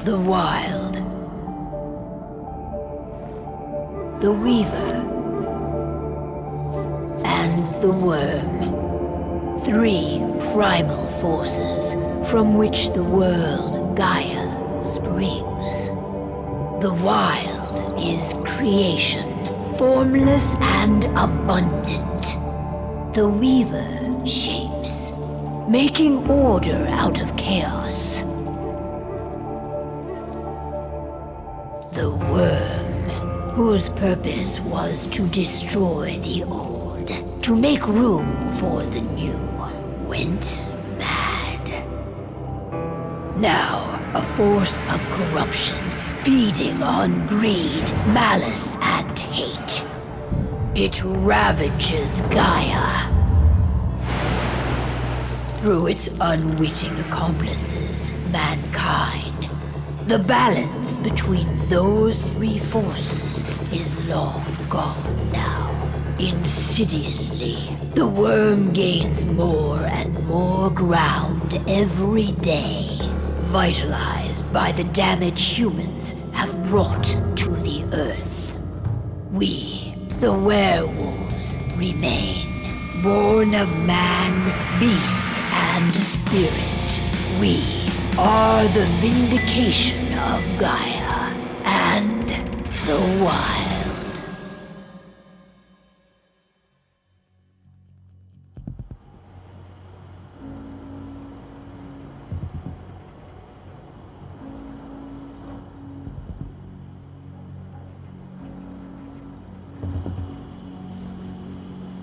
The Wild. The Weaver. And the Worm. 3 primal forces from which the world, Gaia, springs. The Wild is creation, formless and abundant. The Weaver shapes, making order out of chaos. The Worm, whose purpose was to destroy the old, to make room for the new, went mad. Now, a force of corruption, feeding on greed, malice, and hate. It ravages Gaia. Through its unwitting accomplices, mankind, the balance between those 3 forces is long gone now. Insidiously, the Worm gains more and more ground every day, vitalized by the damage humans have brought to the Earth. We, the werewolves, remain, born of man, beast, and spirit. We are the vindication of Gaia and the Wild.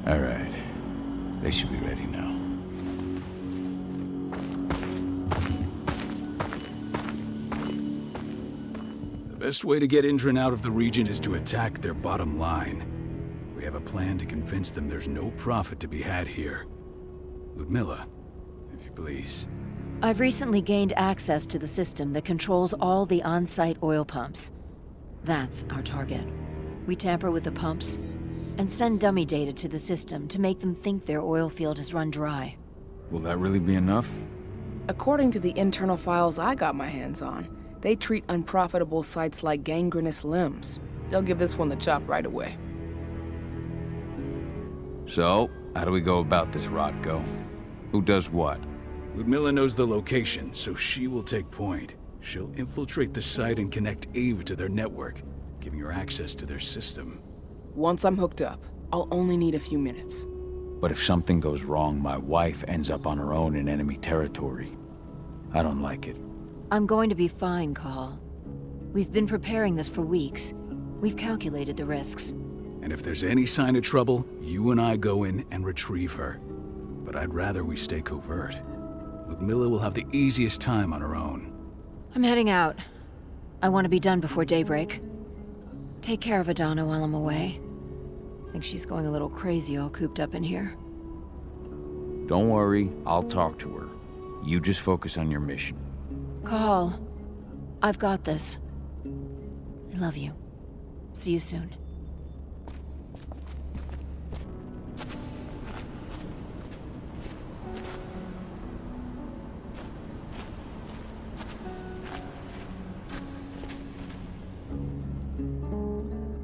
All right. They should be ready now. The best way to get Indran out of the region is to attack their bottom line. We have a plan to convince them there's no profit to be had here. Ludmilla, if you please. I've recently gained access to the system that controls all the on-site oil pumps. That's our target. We tamper with the pumps and send dummy data to the system to make them think their oil field has run dry. Will that really be enough? According to the internal files I got my hands on, they treat unprofitable sites like gangrenous limbs. They'll give this one the chop right away. So, how do we go about this, Rodko? Who does what? Ludmilla knows the location, so she will take point. She'll infiltrate the site and connect Ava to their network, giving her access to their system. Once I'm hooked up, I'll only need a few minutes. But if something goes wrong, my wife ends up on her own in enemy territory. I don't like it. I'm going to be fine, Call. We've been preparing this for weeks. We've calculated the risks. And if there's any sign of trouble, you and I go in and retrieve her. But I'd rather we stay covert. Ludmilla will have the easiest time on her own. I'm heading out. I want to be done before daybreak. Take care of Adana while I'm away. I think she's going a little crazy all cooped up in here. Don't worry, I'll talk to her. You just focus on your mission. Call. I've got this. I love you. See you soon.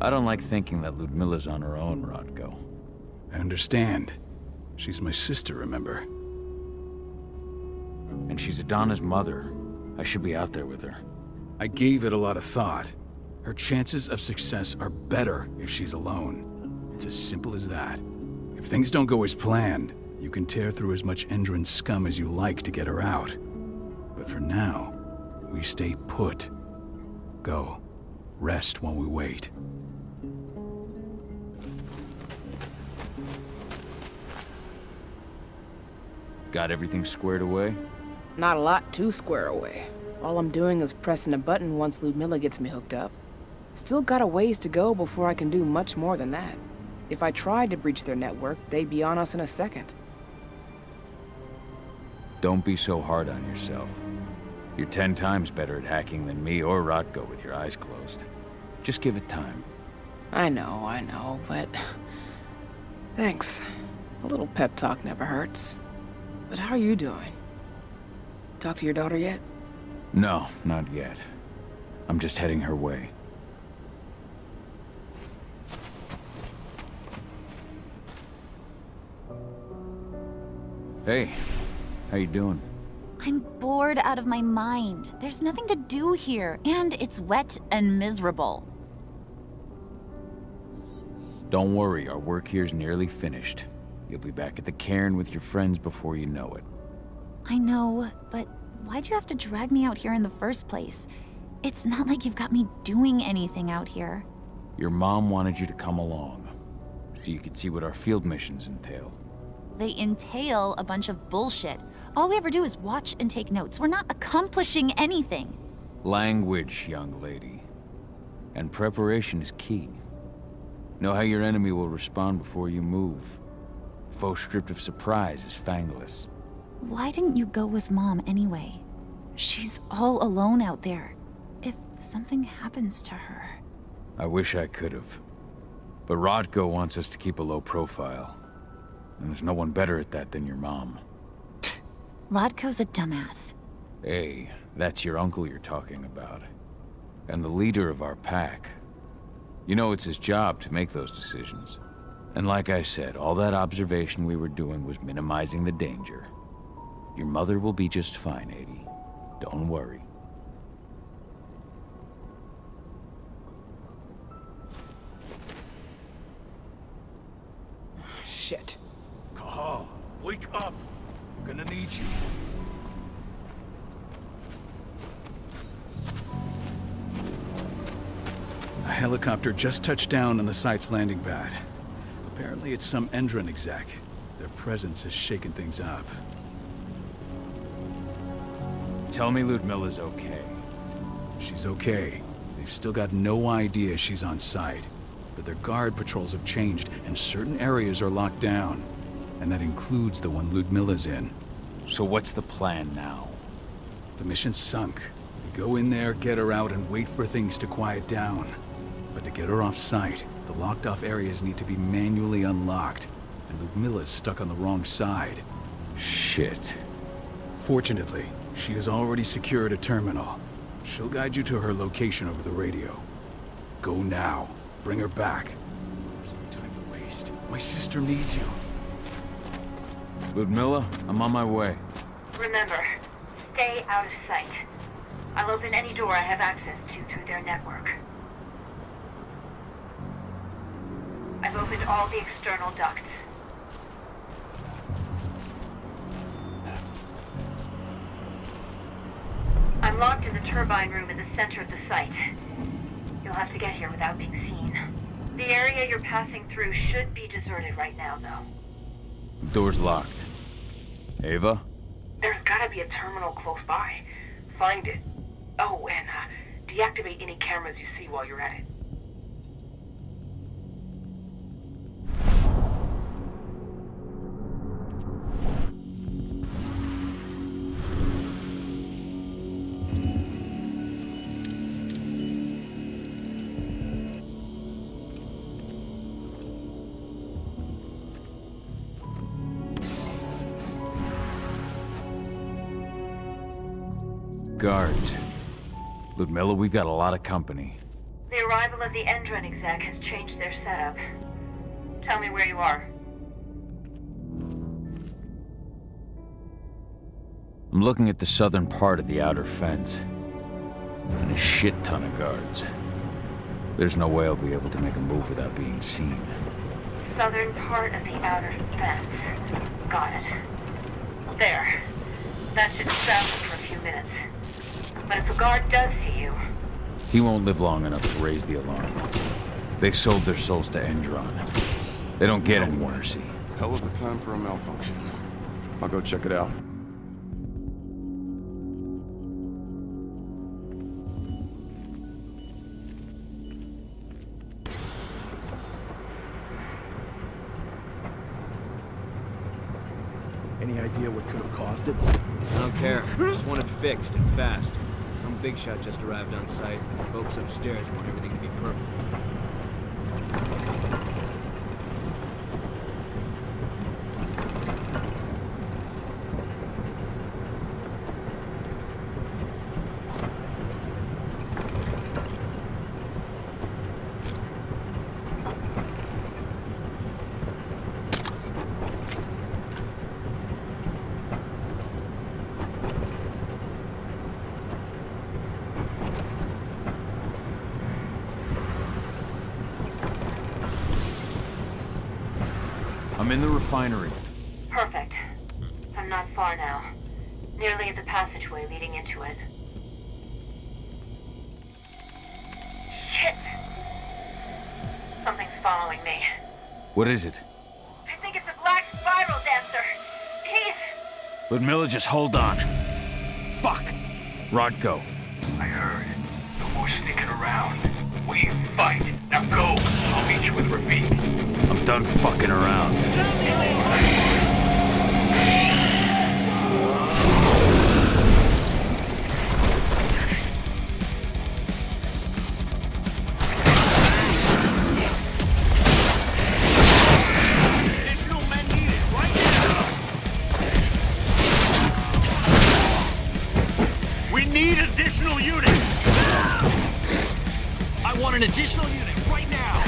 I don't like thinking that Ludmilla's on her own, Rodko. I understand. She's my sister, remember? And she's Adana's mother. I should be out there with her. I gave it a lot of thought. Her chances of success are better if she's alone. It's as simple as that. If things don't go as planned, you can tear through as much Endron scum as you like to get her out. But for now, we stay put. Go. Rest while we wait. Got everything squared away? Not a lot to square away. All I'm doing is pressing a button once Ludmilla gets me hooked up. Still got a ways to go before I can do much more than that. If I tried to breach their network, they'd be on us in a second. Don't be so hard on yourself. You're 10 times better at hacking than me or Rodko with your eyes closed. Just give it time. I know, but... Thanks. A little pep talk never hurts. But how are you doing? Talk to your daughter yet? No, not yet. I'm just heading her way. Hey, how you doing? I'm bored out of my mind. There's nothing to do here, and it's wet and miserable. Don't worry, our work here's nearly finished. You'll be back at the cairn with your friends before you know it. I know, but why'd you have to drag me out here in the first place? It's not like you've got me doing anything out here. Your mom wanted you to come along, so you could see what our field missions entail. They entail a bunch of bullshit. All we ever do is watch and take notes. We're not accomplishing anything. Language, young lady. And preparation is key. Know how your enemy will respond before you move. Foe stripped of surprise is fangless. Why didn't you go with Mom anyway? She's all alone out there. If something happens to her... I wish I could have. But Rodko wants us to keep a low profile. And there's no one better at that than your mom. Rodko's a dumbass. Hey, that's your uncle you're talking about. And the leader of our pack. You know it's his job to make those decisions. And like I said, all that observation we were doing was minimizing the danger. Your mother will be just fine, Adie. Don't worry. Shit. Cahal, wake up! We're gonna need you. A helicopter just touched down on the site's landing pad. Apparently it's some Endron exec. Their presence has shaken things up. Tell me Ludmilla's okay. She's okay. They've still got no idea she's on site. But their guard patrols have changed, and certain areas are locked down. And that includes the one Ludmilla's in. So what's the plan now? The mission's sunk. We go in there, get her out, and wait for things to quiet down. But to get her off site, the locked-off areas need to be manually unlocked. And Ludmilla's stuck on the wrong side. Shit. Fortunately, she has already secured a terminal. She'll guide you to her location over the radio. Go now. Bring her back. There's no time to waste. My sister needs you. Ludmilla, I'm on my way. Remember, stay out of sight. I'll open any door I have access to through their network. I've opened all the external ducts. I'm locked in the turbine room in the center of the site. You'll have to get here without being seen. The area you're passing through should be deserted right now, though. Door's locked. Ava? There's gotta be a terminal close by. Find it. Oh, and deactivate any cameras you see while you're at it. Guards. Ludmilla, we've got a lot of company. The arrival of the Endron exec has changed their setup. Tell me where you are. I'm looking at the southern part of the outer fence. And a shit ton of guards. There's no way I'll be able to make a move without being seen. Southern part of the outer fence. Got it. There. That should stop them for a few minutes. But if a guard does see you... He won't live long enough to raise the alarm. They sold their souls to Endron. They don't get any mercy. Hell of a time for a malfunction. I'll go check it out. Any idea what could have caused it? I don't care. Just want it fixed and fast. Some big shot just arrived on site. The folks upstairs want everything to be perfect. I'm in the refinery. Perfect. I'm not far now. Nearly at the passageway leading into it. Shit! Something's following me. What is it? I think it's a black spiral dancer. He's... Ludmilla, just hold on. Fuck! Rodko. I heard. No more sneaking around. We fight. Now go. I'll meet you with Rafik. I'm done fucking around. Additional men needed right now. We need additional units. I want an additional unit right now.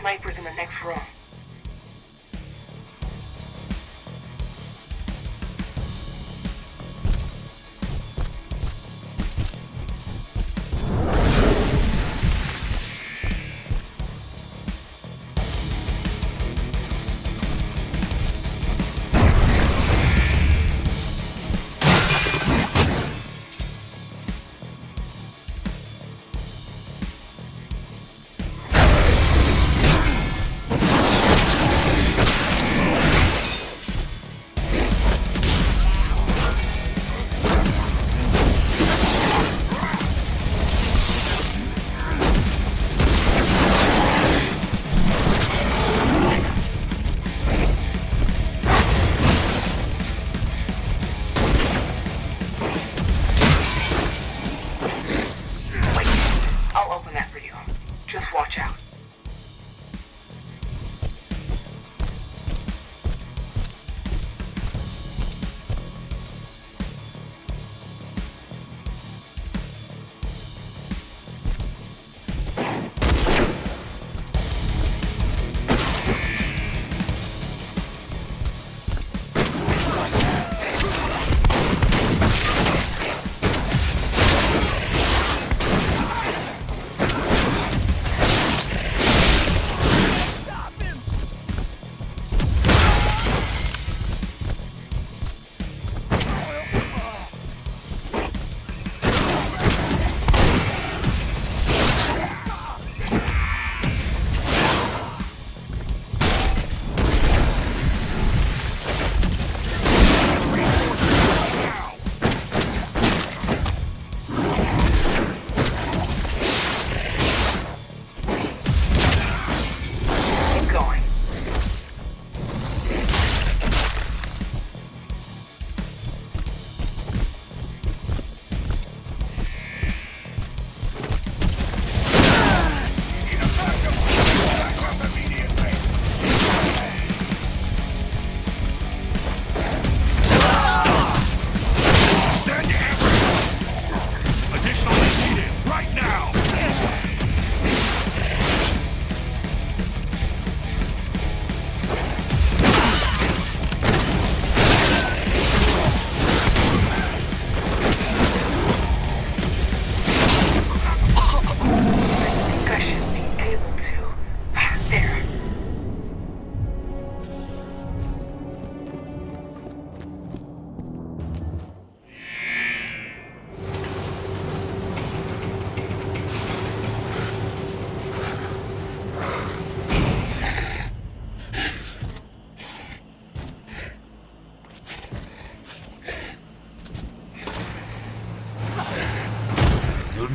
Snipers in the next room.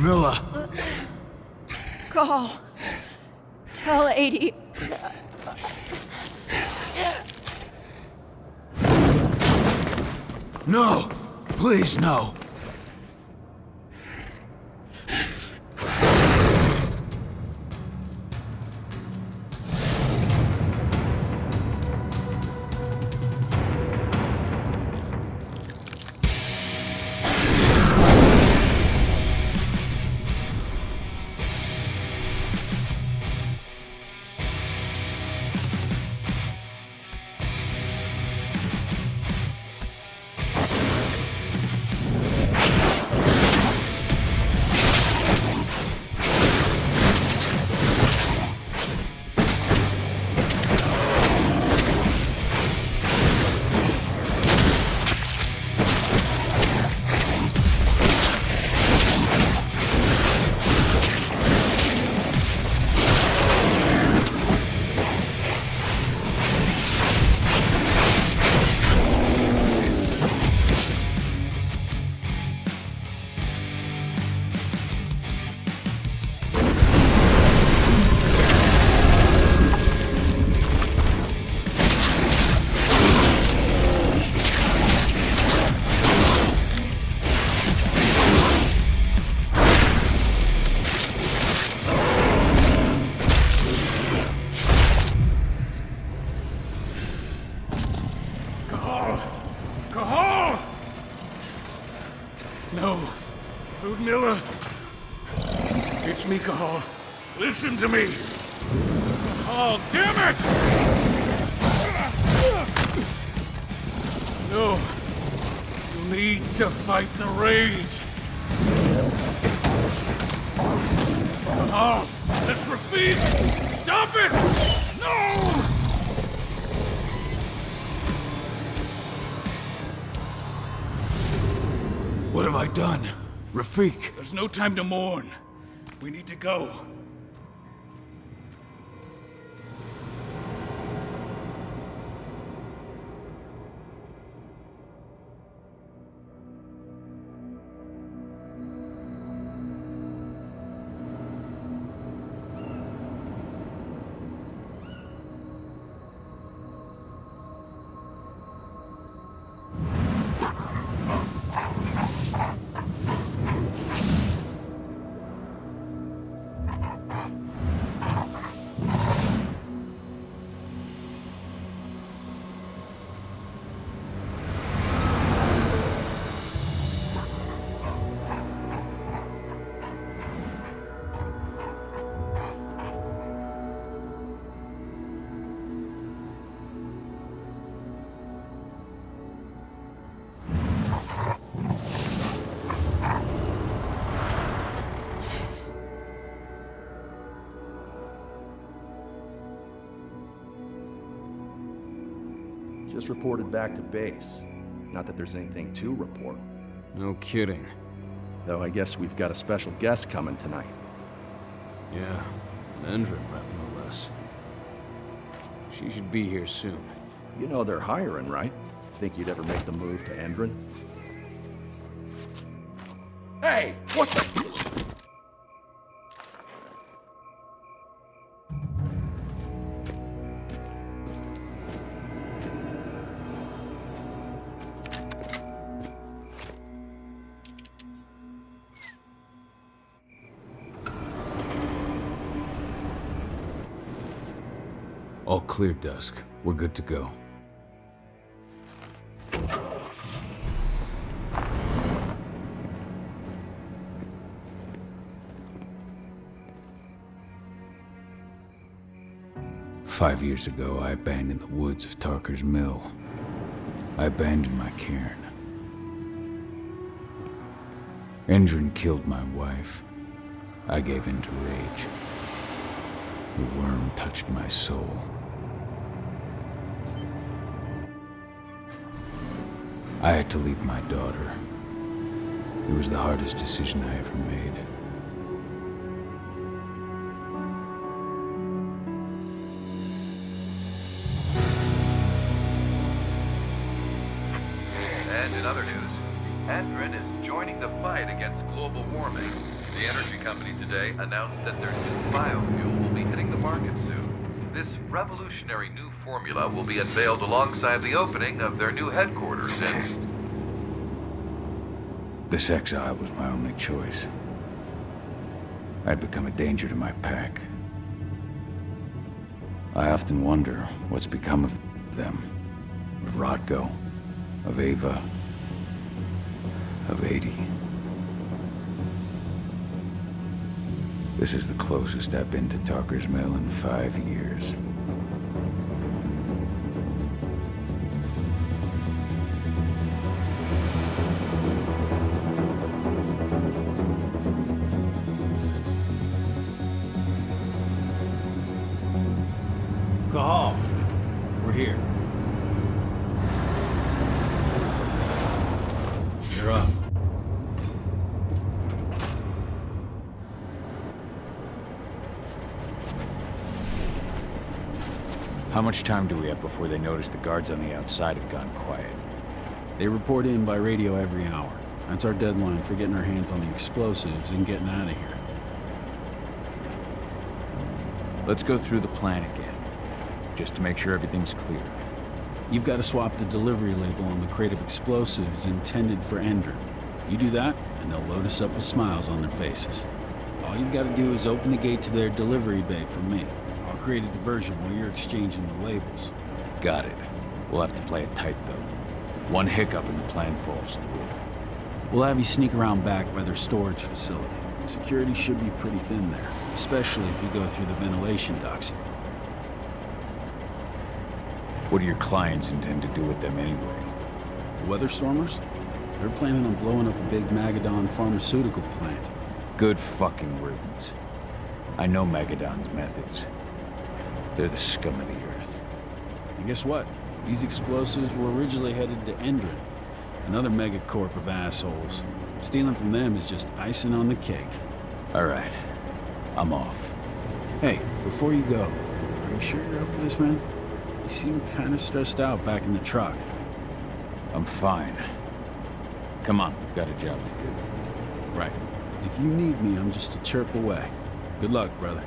Ludmilla! Call. Tell 80 No! Please, no! No. Ludmilla. It's me, Cahal. Listen to me. Cahal, damn it! No. You need to fight the rage. Cahal, that's Rafik! Stop it! No! What have I done? Rafik! There's no time to mourn. We need to go. Just reported back to base. Not that there's anything to report. No kidding. Though I guess we've got a special guest coming tonight. Yeah, an Endron rep, no less. She should be here soon. You know they're hiring, right? Think you'd ever make the move to Endron? Hey! What the... All clear, Dusk. We're good to go. "5 years ago, I abandoned the woods of Tarker's Mill. I abandoned my cairn. Endron killed my wife. I gave in to rage. The worm touched my soul. I had to leave my daughter. It was the hardest decision I ever made. And in other news, Endron is joining the fight against global warming. The energy company today announced that their new biofuel will be hitting the market soon. This revolutionary new formula will be unveiled alongside the opening of their new headquarters in... This exile was my only choice. I'd become a danger to my pack. I often wonder what's become of them. Of Rodko, of Ava, of 80. This is the closest I've been to Talker's Mill in 5 years. Cahal, we're here. You're up. How much time do we have before they notice the guards on the outside have gone quiet? They report in by radio every hour. That's our deadline for getting our hands on the explosives and getting out of here. Let's go through the plan again, just to make sure everything's clear. You've got to swap the delivery label on the crate of explosives intended for Endron. You do that, and they'll load us up with smiles on their faces. All you've got to do is open the gate to their delivery bay for me. I'll create a diversion while you're exchanging the labels. Got it. We'll have to play it tight, though. One hiccup and the plan falls through. We'll have you sneak around back by their storage facility. Security should be pretty thin there, especially if you go through the ventilation ducts. What do your clients intend to do with them anyway? The Weatherstormers? They're planning on blowing up a big Magadon pharmaceutical plant. Good fucking riddance. I know Magadon's methods. They're the scum of the earth. And guess what? These explosives were originally headed to Endron, another megacorp of assholes. Stealing from them is just icing on the cake. All right. I'm off. Hey, before you go, are you sure you're up for this, man? You seem kind of stressed out back in the truck. I'm fine. Come on, we've got a job to do. Right. If you need me, I'm just a chirp away. Good luck, brother.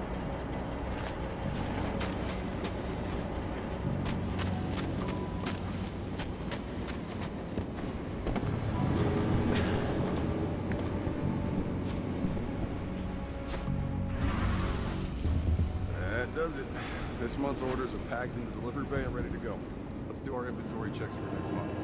That does it. This month's orders are packed in the delivery bay and ready to go. Let's do our inventory checks for next month.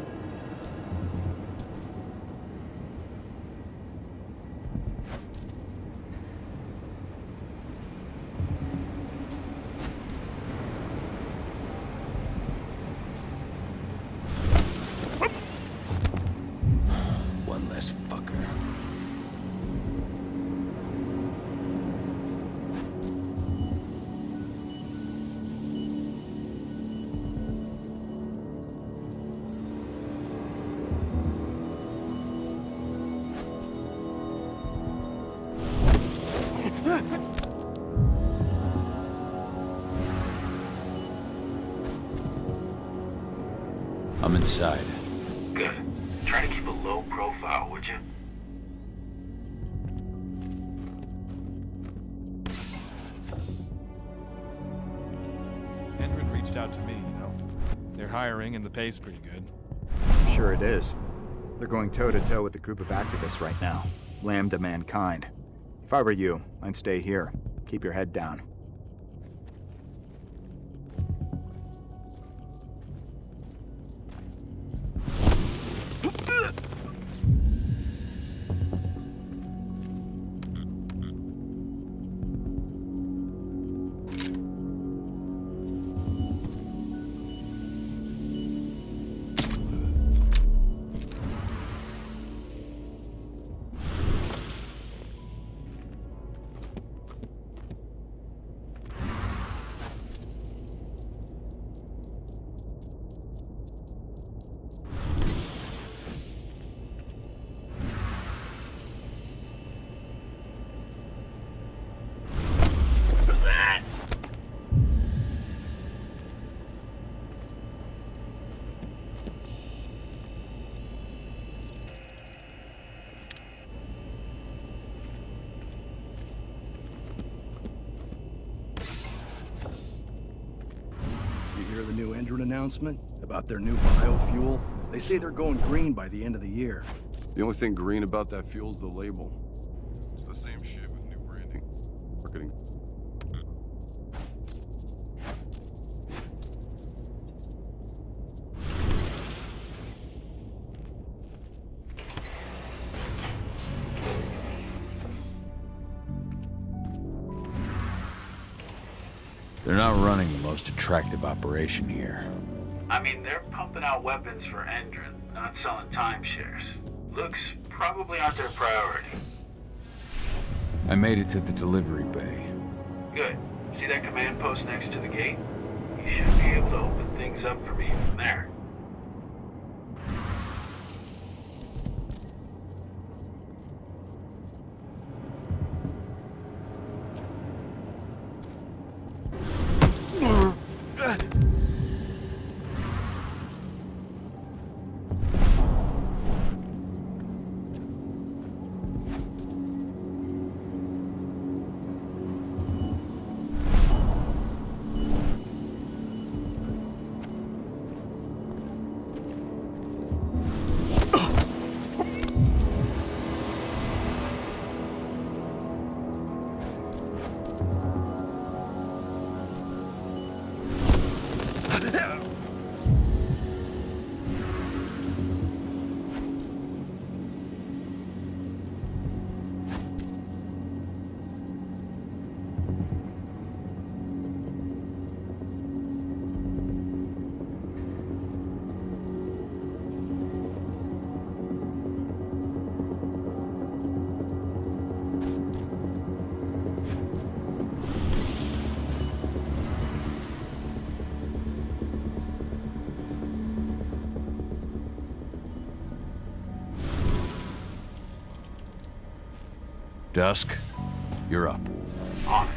One less fucker. I'm inside. Good. Try to keep a low profile, would you? Endron reached out to me, you know. They're hiring and the pay's pretty good. I'm sure it is. They're going toe-to-toe with a group of activists right now. Lambda mankind. If I were you, I'd stay here. Keep your head down. the new Endron announcement about their new biofuel? They say they're going green by the end of the year. The only thing green about that fuel's the label. It's the same shit with new branding. Marketing. They're not running the most attractive operation here. I mean, they're pumping out weapons for Endron, not selling timeshares. Looks probably aren't their priority. I made it to the delivery bay. Good. See that command post next to the gate? You should be able to open things up for me from there. Dusk, you're up. On it.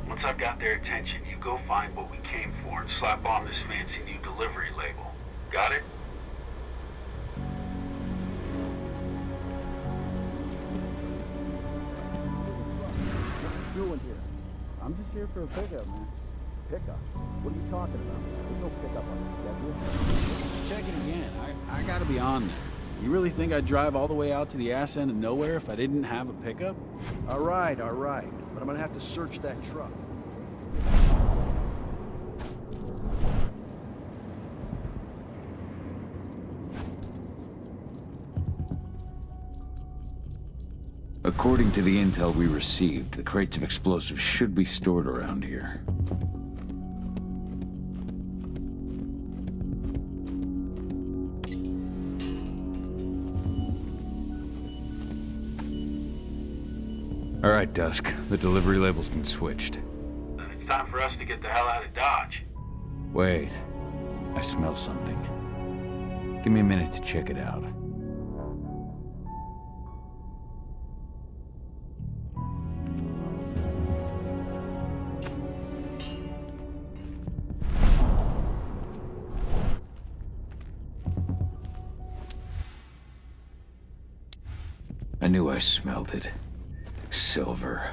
Once I've got their attention, you go find what we came for and slap on this fancy new delivery label. Got it? What are you doing here? I'm just here for a pickup, man. Pickup? What are you talking about? There's no pickup on the schedule. Check it again. I gotta be on there. You really think I'd drive all the way out to the ass end of nowhere if I didn't have a pickup? All right. But I'm gonna have to search that truck. According to the intel we received, the crates of explosives should be stored around here. All right, Dusk. The delivery label's been switched. Then it's time for us to get the hell out of Dodge. Wait. I smell something. Give me a minute to check it out. I knew I smelled it. Silver.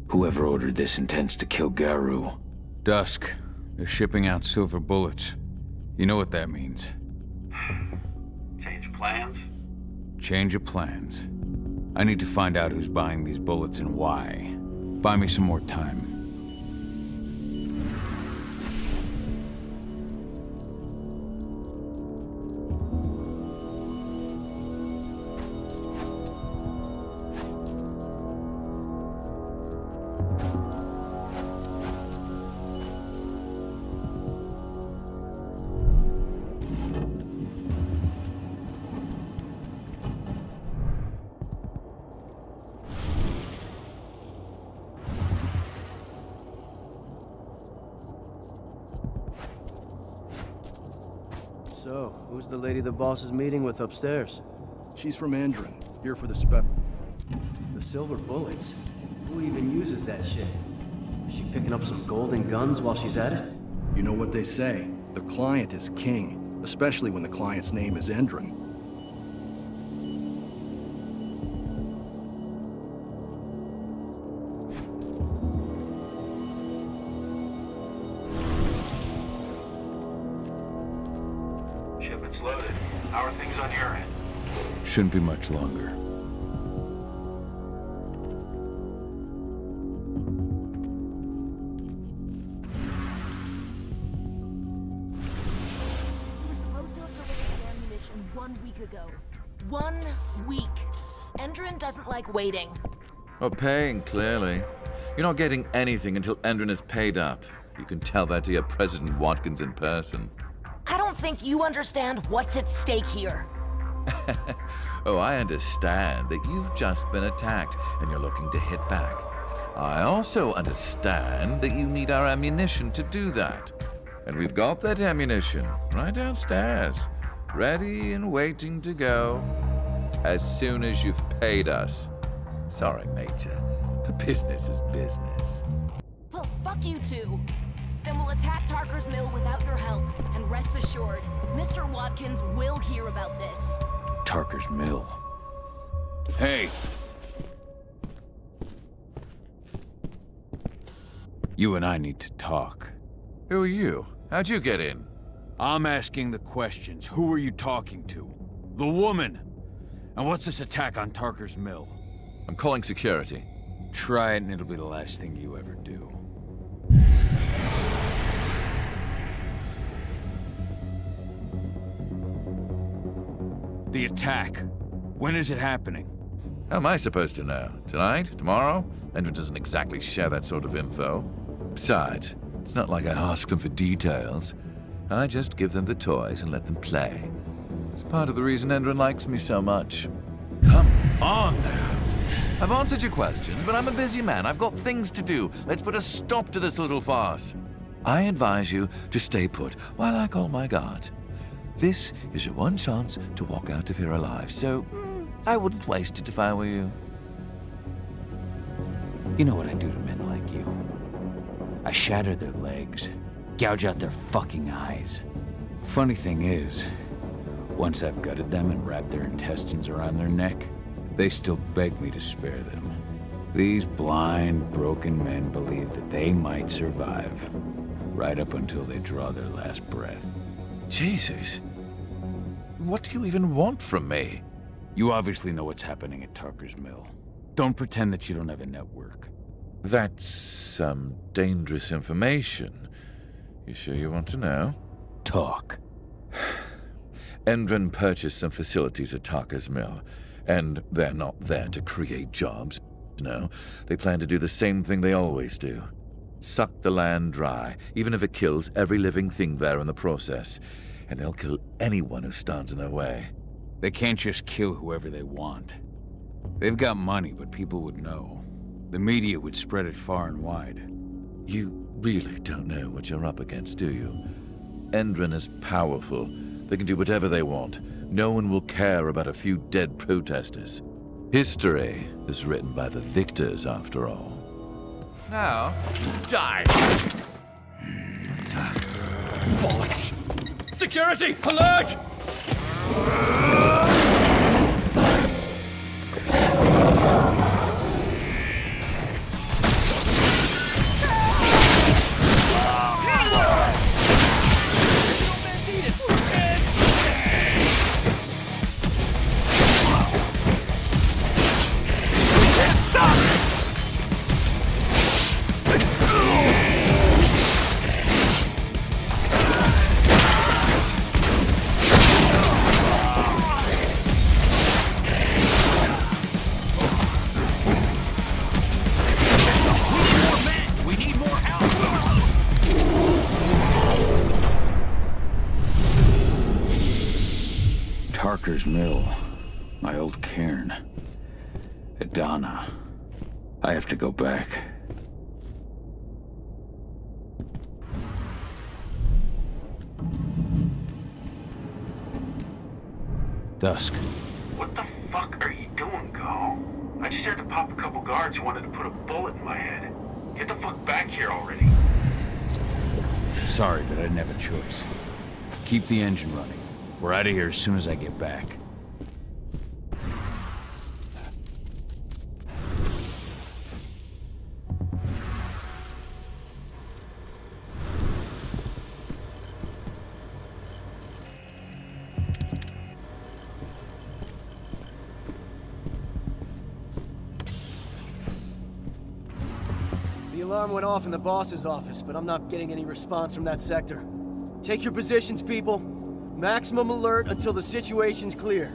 Whoever ordered this intends to kill Garou. Dusk. They're shipping out silver bullets. You know what that means. Change of plans? Change of plans. I need to find out who's buying these bullets and why. Buy me some more time. So, who's the lady the boss is meeting with upstairs? She's from Endron, here for the spec. The silver bullets? Who even uses that shit? Is she picking up some golden guns while she's at it? You know what they say, the client is king, especially when the client's name is Endron. How are things on your end? Shouldn't be much longer. We were supposed to have delivered the ammunition 1 week ago. 1 week. Endron doesn't like waiting. Well, paying, clearly. You're not getting anything until Endron is paid up. You can tell that to your President Watkins in person. I don't think you understand what's at stake here. Oh, I understand that you've just been attacked and you're looking to hit back. I also understand that you need our ammunition to do that. And we've got that ammunition right downstairs, ready and waiting to go as soon as you've paid us. Sorry, Major, but business is business. Well, fuck you two. Then we'll attack Tarker's Mill without your help. And rest assured, Mr. Watkins will hear about this. Tarker's Mill. Hey! You and I need to talk. Who are you? How'd you get in? I'm asking the questions. Who are you talking to? The woman! And what's this attack on Tarker's Mill? I'm calling security. Try it and it'll be the last thing you ever do. The attack. When is it happening? How am I supposed to know? Tonight? Tomorrow? Endron doesn't exactly share that sort of info. Besides, it's not like I ask them for details. I just give them the toys and let them play. It's part of the reason Endron likes me so much. Come on now. I've answered your questions, but I'm a busy man. I've got things to do. Let's put a stop to this little farce. I advise you to stay put while I call my guard. This is your one chance to walk out of here alive, so I wouldn't waste it if I were you. You know what I do to men like you. I shatter their legs, gouge out their fucking eyes. Funny thing is, once I've gutted them and wrapped their intestines around their neck, they still beg me to spare them. These blind, broken men believe that they might survive, right up until they draw their last breath. Jesus. What do you even want from me? You obviously know what's happening at Tarker's Mill. Don't pretend that you don't have a network. That's some dangerous information. You sure you want to know? Talk. Endron purchased some facilities at Tarker's Mill, and they're not there to create jobs. No, they plan to do the same thing they always do. Suck the land dry, even if it kills every living thing there in the process. And they'll kill anyone who stands in their way. They can't just kill whoever they want. They've got money, but people would know. The media would spread it far and wide. You really don't know what you're up against, do you? Endron is powerful. They can do whatever they want. No one will care about a few dead protesters. History is written by the victors, after all. Now, die! Bollocks! Security! Alert! Tarker's Mill. My old cairn. Adana. I have to go back. Dusk. What the fuck are you doing, Go? I just had to pop a couple guards who wanted to put a bullet in my head. Get the fuck back here already. Sorry, but I didn't have a choice. Keep the engine running. We're out of here as soon as I get back. alarm went off in the boss's office, but I'm not getting any response from that sector. Take your positions, people. Maximum alert until the situation's clear.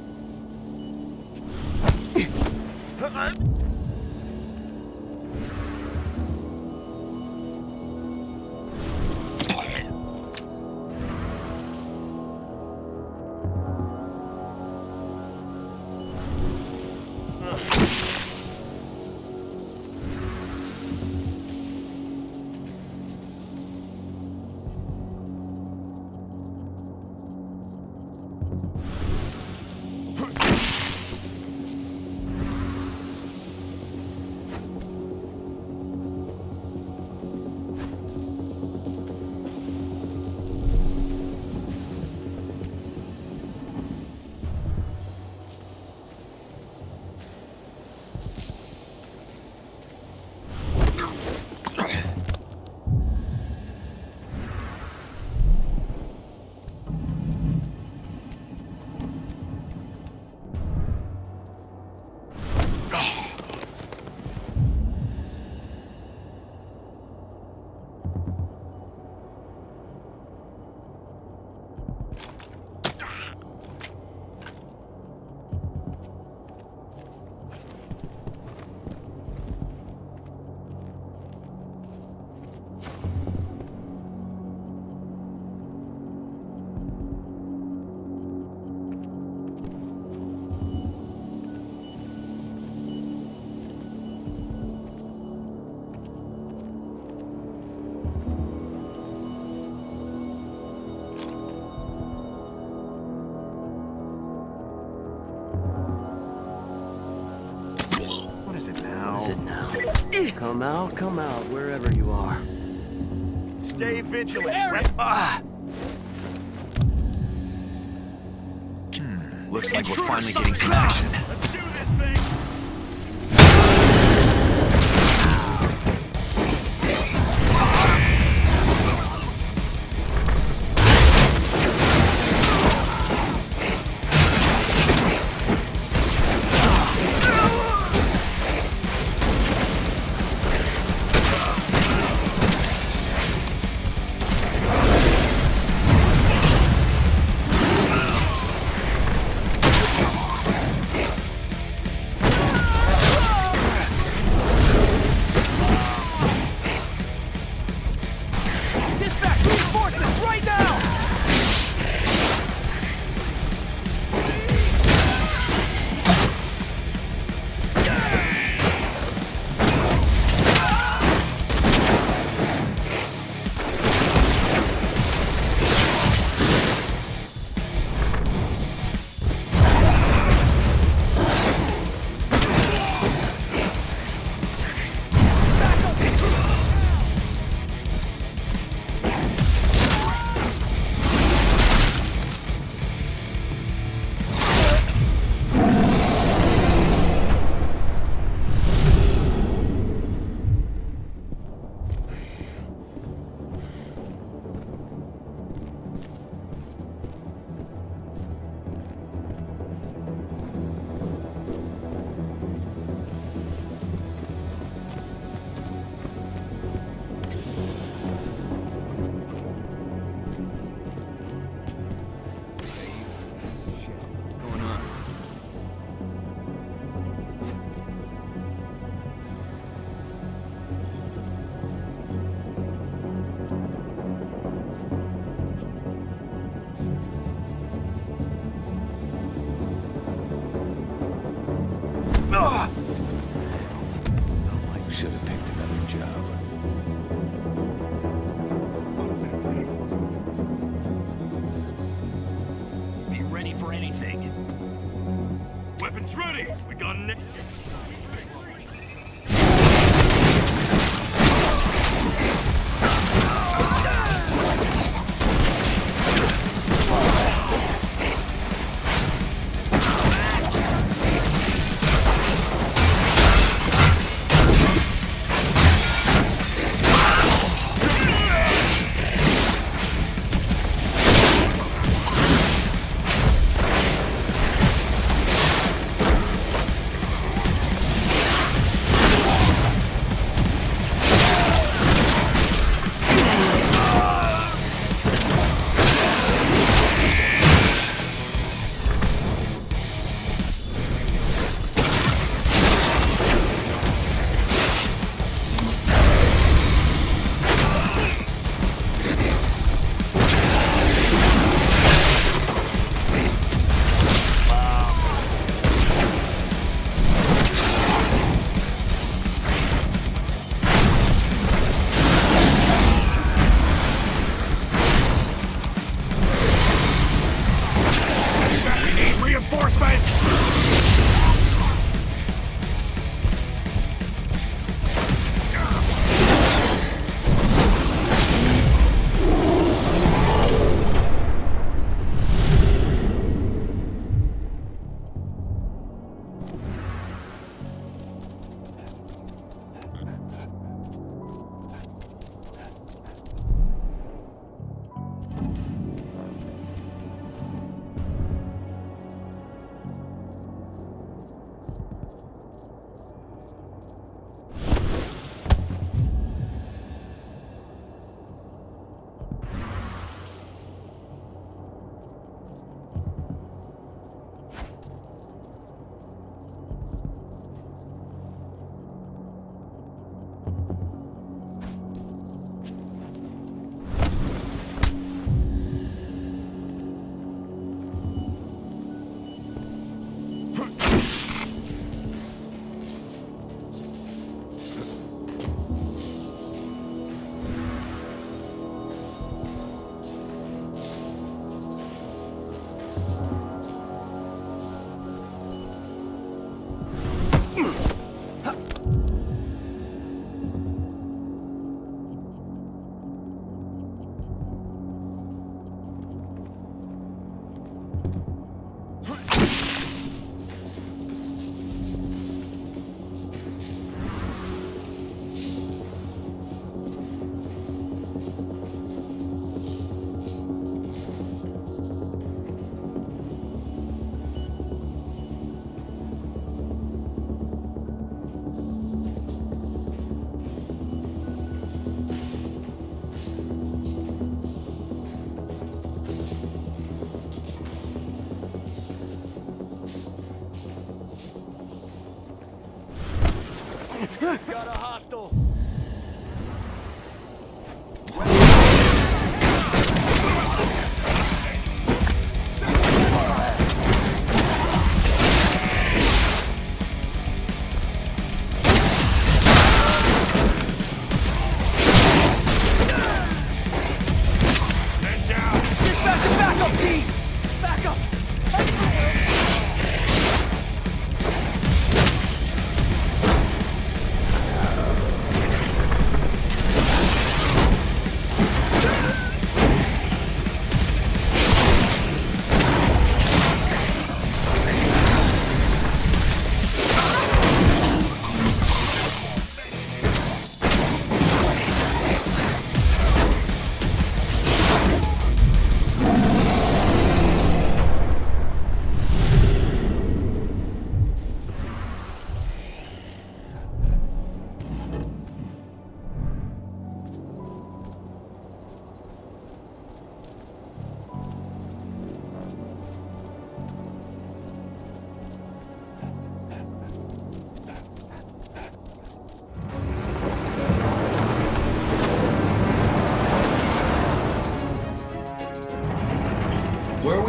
Come out, wherever you are. Stay vigilant. Looks like we're finally getting some action. Let's do this thing. Should have picked another job. Be ready for anything. Weapons ready. We got an.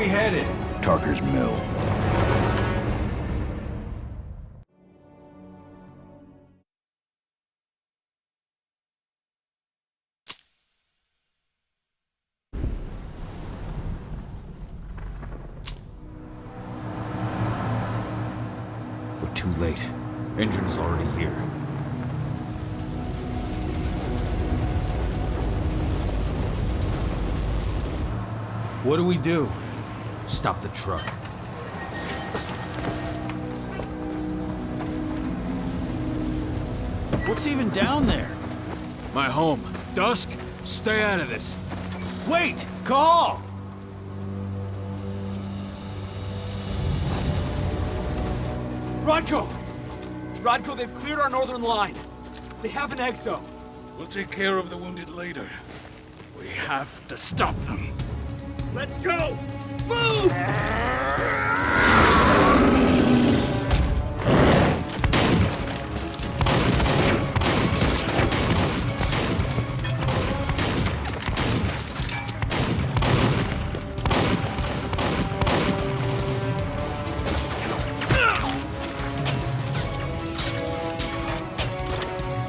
we headed? Tarker's Mill. We're too late. Engine is already here. What do we do? Stop the truck. What's even down there? My home. Dusk, stay out of this. Wait! Call! Rodko! Rodko, they've cleared our northern line. They have an exo. We'll take care of the wounded later. We have to stop them. Let's go! Move!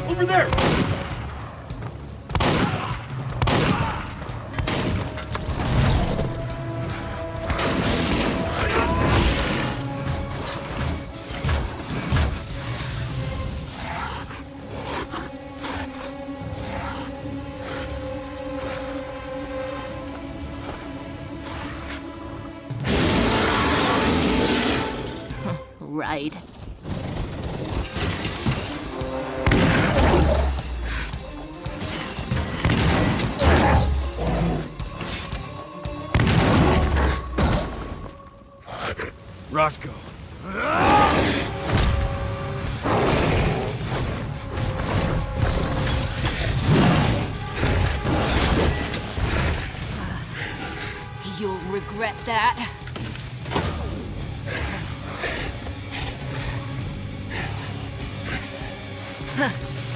Over there! Right. Rodko. You'll regret that.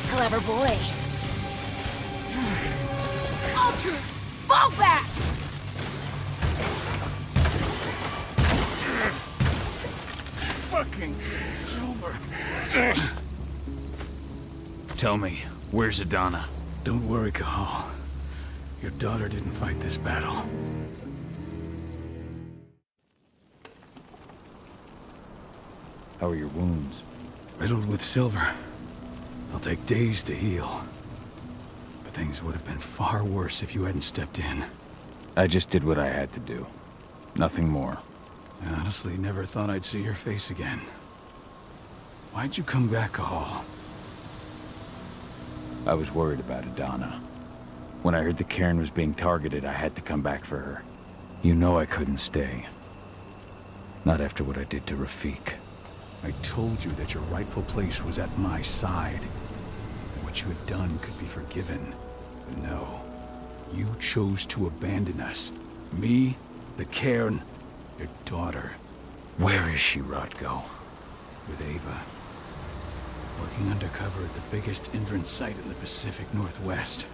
Clever boy. All troops, fall back! Fucking Silver. Tell me, where's Adana? Don't worry, Cahal. Your daughter didn't fight this battle. How are your wounds? Riddled with silver. They'll take days to heal. But things would have been far worse if you hadn't stepped in. I just did what I had to do. Nothing more. I honestly never thought I'd see your face again. Why'd you come back, Cahal? I was worried about Adana. When I heard the cairn was being targeted, I had to come back for her. You know I couldn't stay. Not after what I did to Rafik. I told you that your rightful place was at my side. That what you had done could be forgiven. But no. You chose to abandon us. Me, the cairn, your daughter. Where is she, Rodko? With Ava. Working undercover at the biggest Indran site in the Pacific Northwest.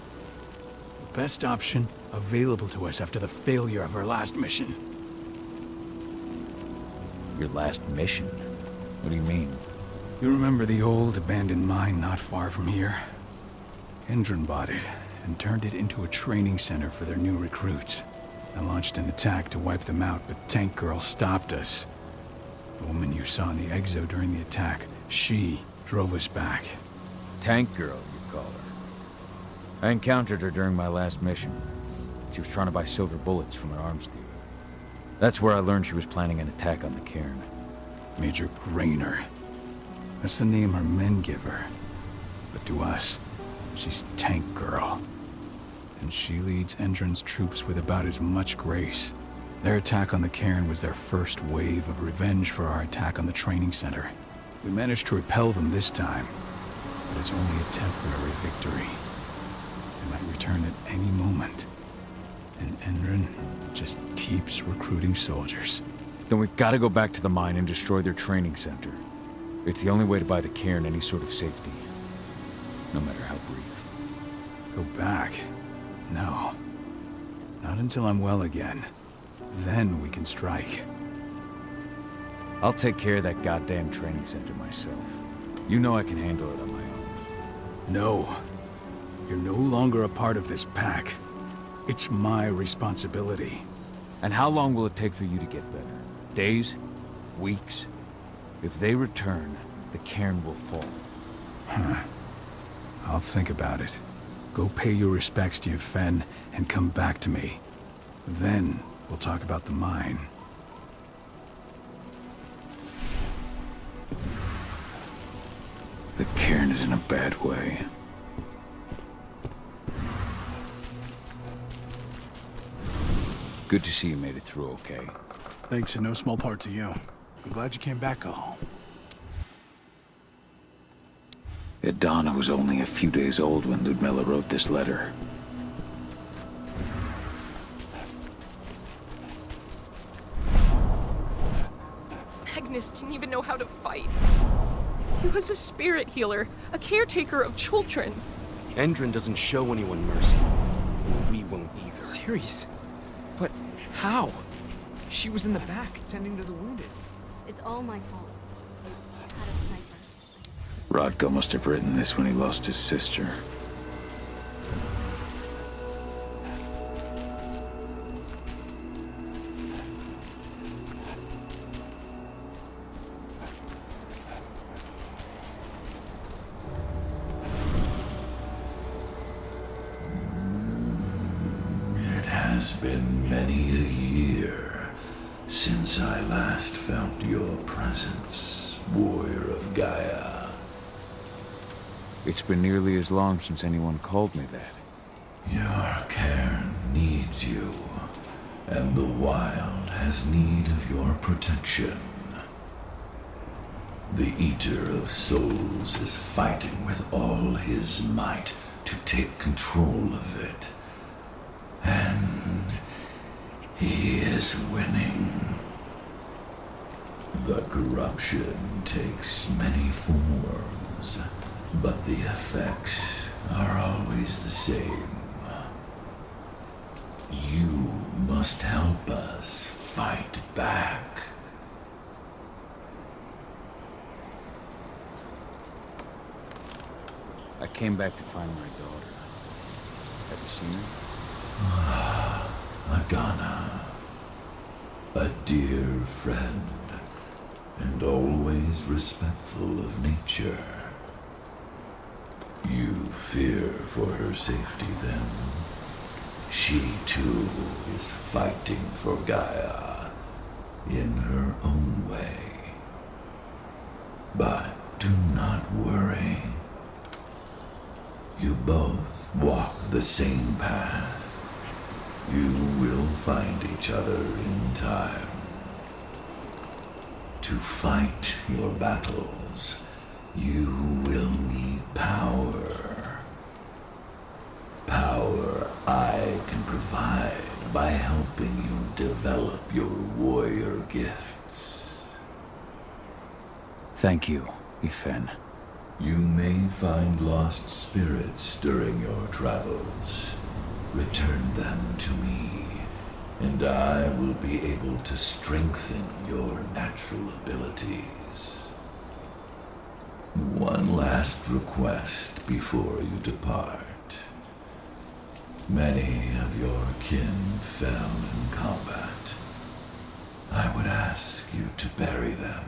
The best option available to us after the failure of our last mission. Your last mission? What do you mean? You remember the old abandoned mine not far from here? Indran bought it and turned it into a training center for their new recruits. I launched an attack to wipe them out, but Tank Girl stopped us. The woman you saw in the exo during the attack, she drove us back. Tank Girl, you call her. I encountered her during my last mission. She was trying to buy silver bullets from an arms dealer. That's where I learned she was planning an attack on the cairn. Major Grainer. That's the name her men give her. But to us, she's Tank Girl. And she leads Endron's troops with about as much grace. Their attack on the cairn was their first wave of revenge for our attack on the training center. We managed to repel them this time, but it's only a temporary victory. They might return at any moment. And Endron just keeps recruiting soldiers. Then we've got to go back to the mine and destroy their training center. It's the only way to buy the cairn any sort of safety. No matter how brief. Go back? No. Not until I'm well again. Then we can strike. I'll take care of that goddamn training center myself. You know I can handle it on my own. No. You're no longer a part of this pack. It's my responsibility. And how long will it take for you to get better? Days? Weeks? If they return, the cairn will fall. Huh. I'll think about it. Go pay your respects to your Fen and come back to me. Then we'll talk about the mine. The cairn is in a bad way. Good to see you made it through okay. Thanks in no small part to you. I'm glad you came back all. Idana was only a few days old when Ludmilla wrote this letter. Magnus didn't even know how to fight. He was a spirit healer, a caretaker of children. Endron doesn't show anyone mercy. We won't either. Serious? But how? She was in the back, tending to the wounded. It's all my fault. I had a sniper. Rodko must have written this when he lost his sister. It has been many a year since I last felt your presence, warrior of Gaia. It's been nearly as long since anyone called me that. Your cairn needs you, and the wild has need of your protection. The Eater of Souls is fighting with all his might to take control of it. And he is winning. The corruption takes many forms, but the effects are always the same. You must help us fight back. I came back to find my daughter. Have you seen her? Agana, a dear friend, and always respectful of nature. You fear for her safety then? She too is fighting for Gaia in her own way. But do not worry. You both walk the same path. You will find each other in time. To fight your battles, you will need power. Power I can provide by helping you develop your warrior gifts. Thank you, Ifen. You may find lost spirits during your travels. Return them to me, and I will be able to strengthen your natural abilities. One last request before you depart. Many of your kin fell in combat. I would ask you to bury them.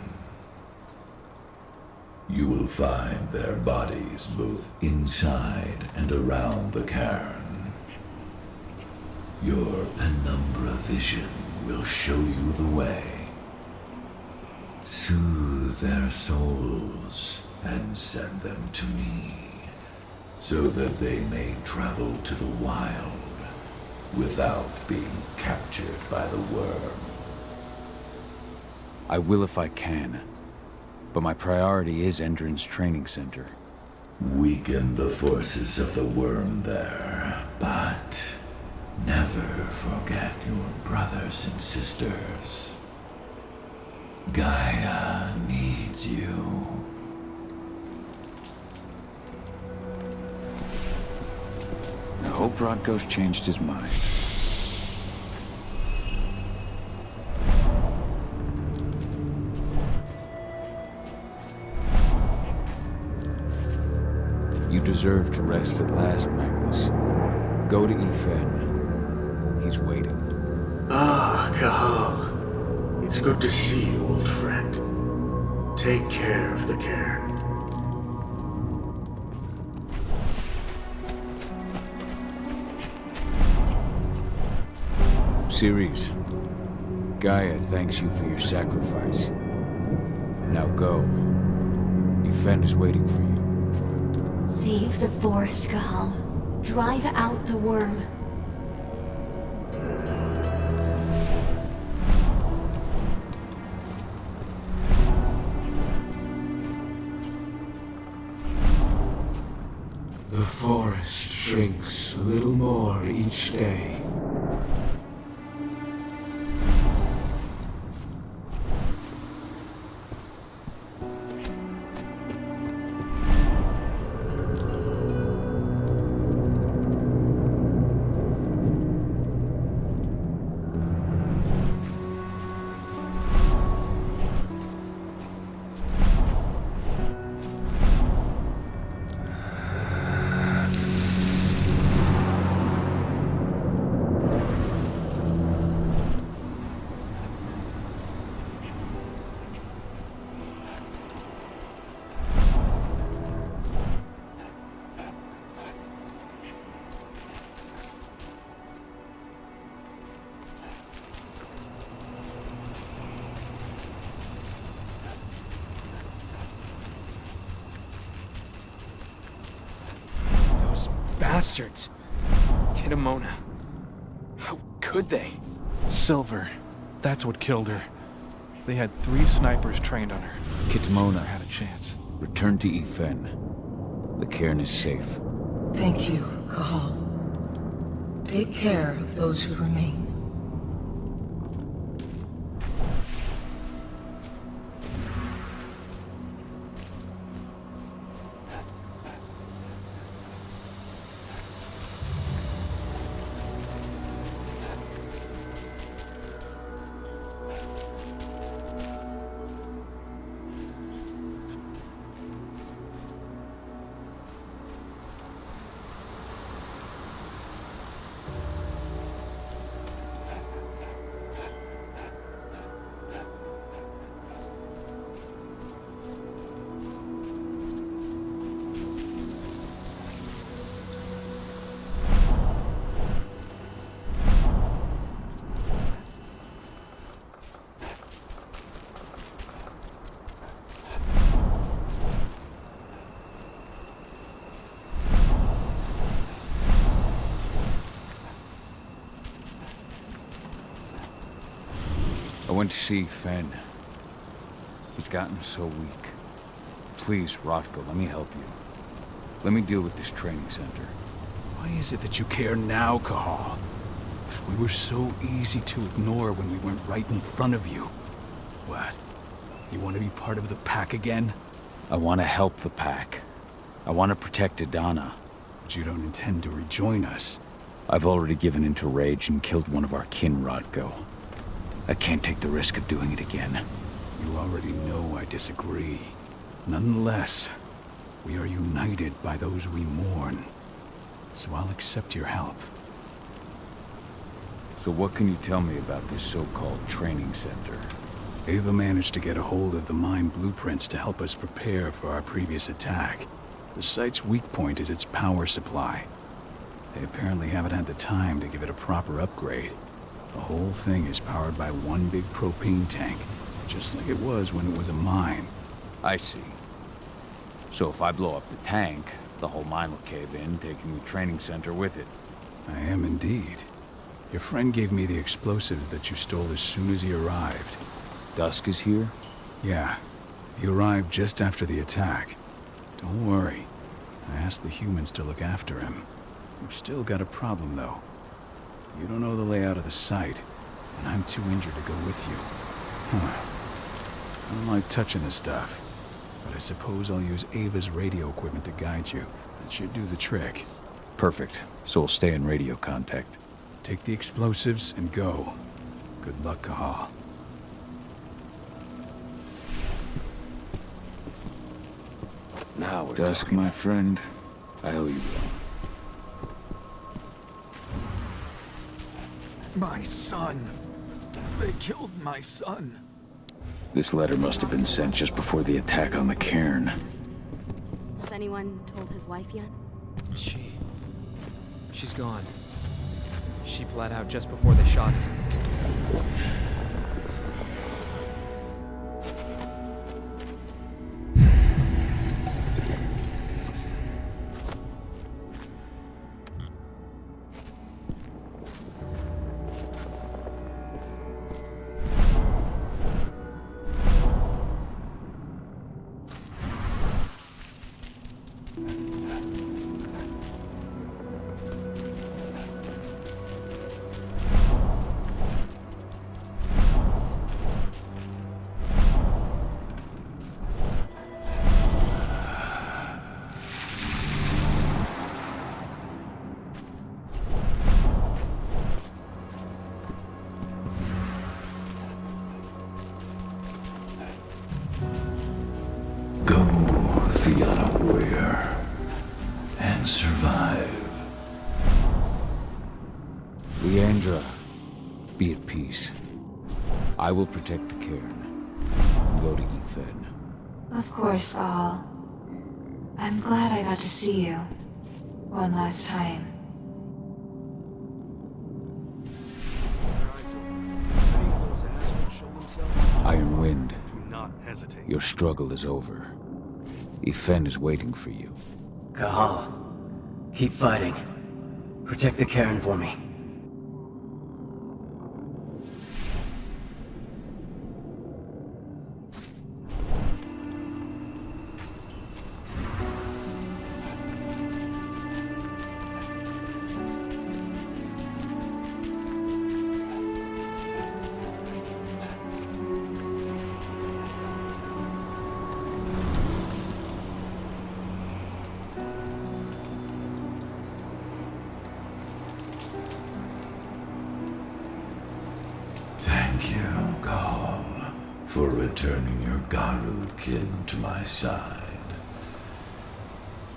You will find their bodies both inside and around the cairn. Your penumbra vision will show you the way. Soothe their souls and send them to me, so that they may travel to the wild without being captured by the worm. I will if I can, but my priority is Endron's training center. Weaken the forces of the worm there, but never forget your brothers and sisters. Gaia needs you. I hope Rodko's changed his mind. deserve to rest at last, Magnus. Go to Efen. He's waiting. Ah, Kahal. It's good to see you, old friend. Take care of the cairn. Ceres, Gaia thanks you for your sacrifice. Now go. Efen is waiting for you. Save the forest, Kahal. Drive out the worm. The forest shrinks a little more each day. Bastards. Kitamona. How could they? Silver. That's what killed her. They had 3 snipers trained on her. Kitamona had a chance. Return to Efen. The cairn is safe. Thank you, Kahal. Take care of those who remain. I went to see Fen. He's gotten so weak. Please, Rotko, let me help you. Let me deal with this training center. Why is it that you care now, Kahal? We were so easy to ignore when we weren't right in front of you. What? You want to be part of the pack again? I want to help the pack. I want to protect Adana. But you don't intend to rejoin us. I've already given in to rage and killed one of our kin, Rotko. I can't take the risk of doing it again. You already know I disagree. Nonetheless, we are united by those we mourn. So I'll accept your help. So what can you tell me about this so-called training center? Ava managed to get a hold of the mine blueprints to help us prepare for our previous attack. The site's weak point is its power supply. They apparently haven't had the time to give it a proper upgrade. The whole thing is powered by one big propane tank, just like it was when it was a mine. I see. So if I blow up the tank, the whole mine will cave in, taking the training center with it. I am indeed. Your friend gave me the explosives that you stole as soon as he arrived. Dusk is here? Yeah. He arrived just after the attack. Don't worry. I asked the humans to look after him. We've still got a problem, though. You don't know the layout of the site, and I'm too injured to go with you. I don't like touching the stuff, but I suppose I'll use Ava's radio equipment to guide you. That should do the trick. Perfect. So we'll stay in radio contact. Take the explosives and go. Good luck, Kahal. Now we're Dusk, talking. my friend. I owe you one. My son. They killed my son. This letter must have been sent just before the attack on the cairn. Has anyone told his wife yet? She's gone. She bled out just before they shot him. Leandra, be at peace. I will protect the cairn and go to Ethan. Of course, Al. I'm glad I got to see you. One last time. Iron Wind, Do not hesitate. your struggle is over. Ethan is waiting for you. Cahal, keep fighting. Protect the cairn for me. Thank you, Gaul, for returning your Garud kin to my side.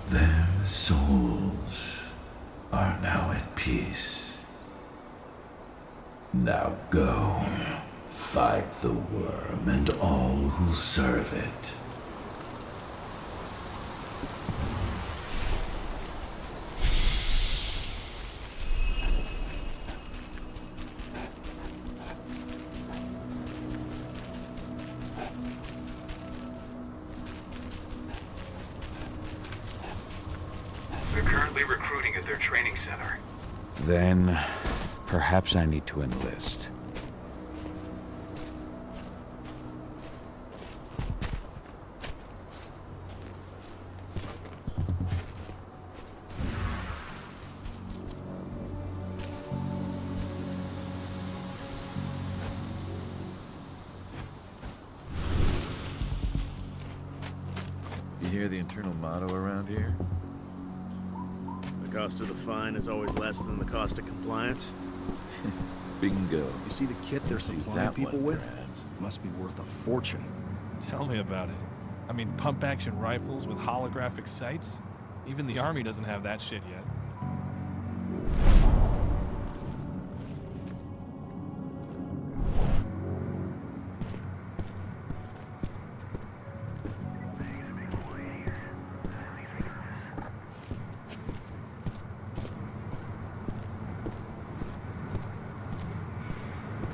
Their souls are now at peace. Now go, fight the worm and all who serve it. They're currently recruiting at their training center. Then, perhaps I need to enlist. You hear the internal motto around here? The cost of the fine is always less than the cost of compliance. Bingo. You see the kit they're supplying that people one, with? Must be worth a fortune. Tell me about it. I mean, pump-action rifles with holographic sights? Even the Army doesn't have that shit yet.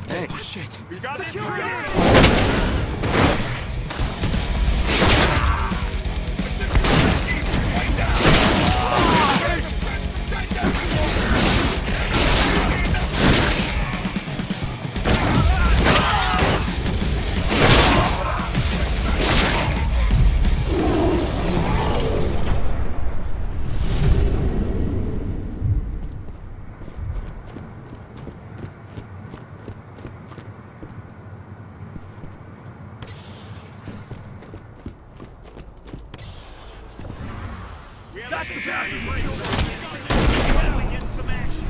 Hey! Oh, shit! We got That's the bastard right over there. Getting some action.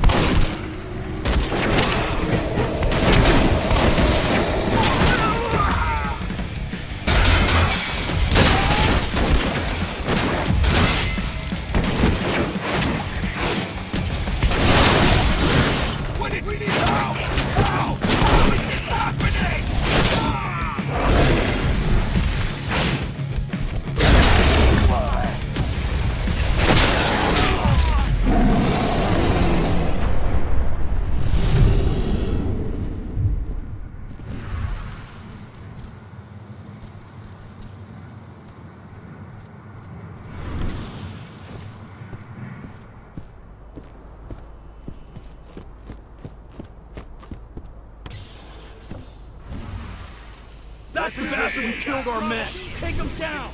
That's the bastard who killed our men! Take him down!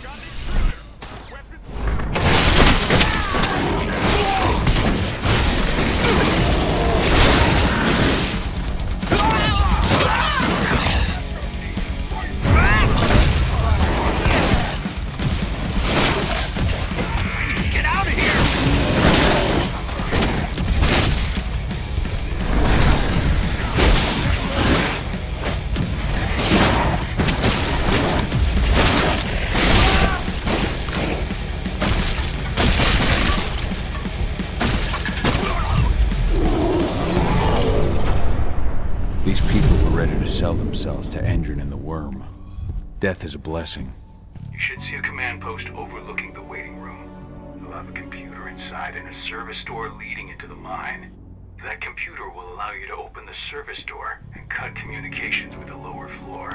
Get out of here! These people were ready to sell themselves to Endron and the Worm. Death is a blessing. You should see a command post overlooking the waiting room. You'll have a computer inside and a service door leading into the mine. That computer will allow you to open the service door and cut communications with the lower floor.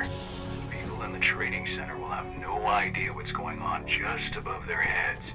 People in the trading center will have no idea what's going on just above their heads.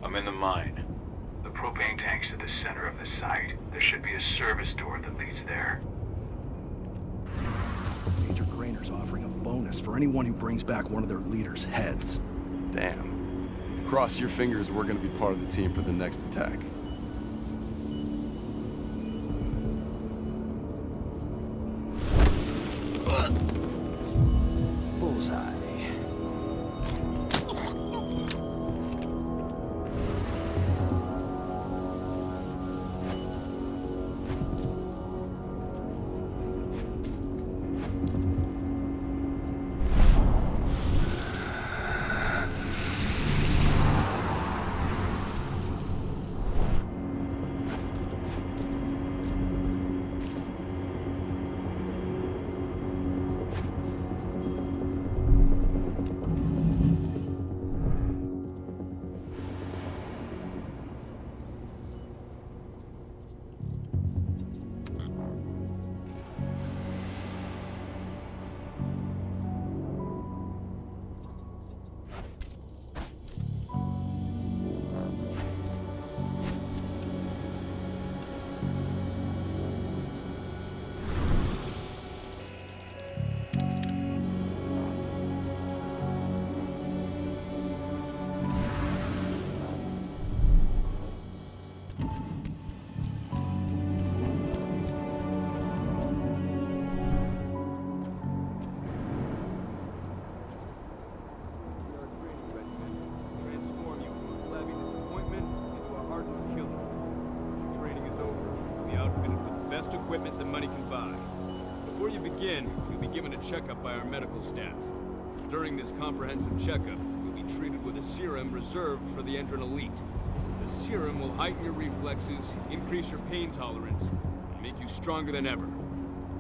I'm in the mine. The propane tank's at the center of the site. There should be a service door that leads there. Major Grainer's offering a bonus for anyone who brings back one of their leaders' heads. Damn. Cross your fingers we're gonna be part of the team for the next attack. Bullseye. Equipment that money can buy. Before you begin, you'll be given a checkup by our medical staff. During this comprehensive checkup, you'll be treated with a serum reserved for the Endron Elite. The serum will heighten your reflexes, increase your pain tolerance, and make you stronger than ever.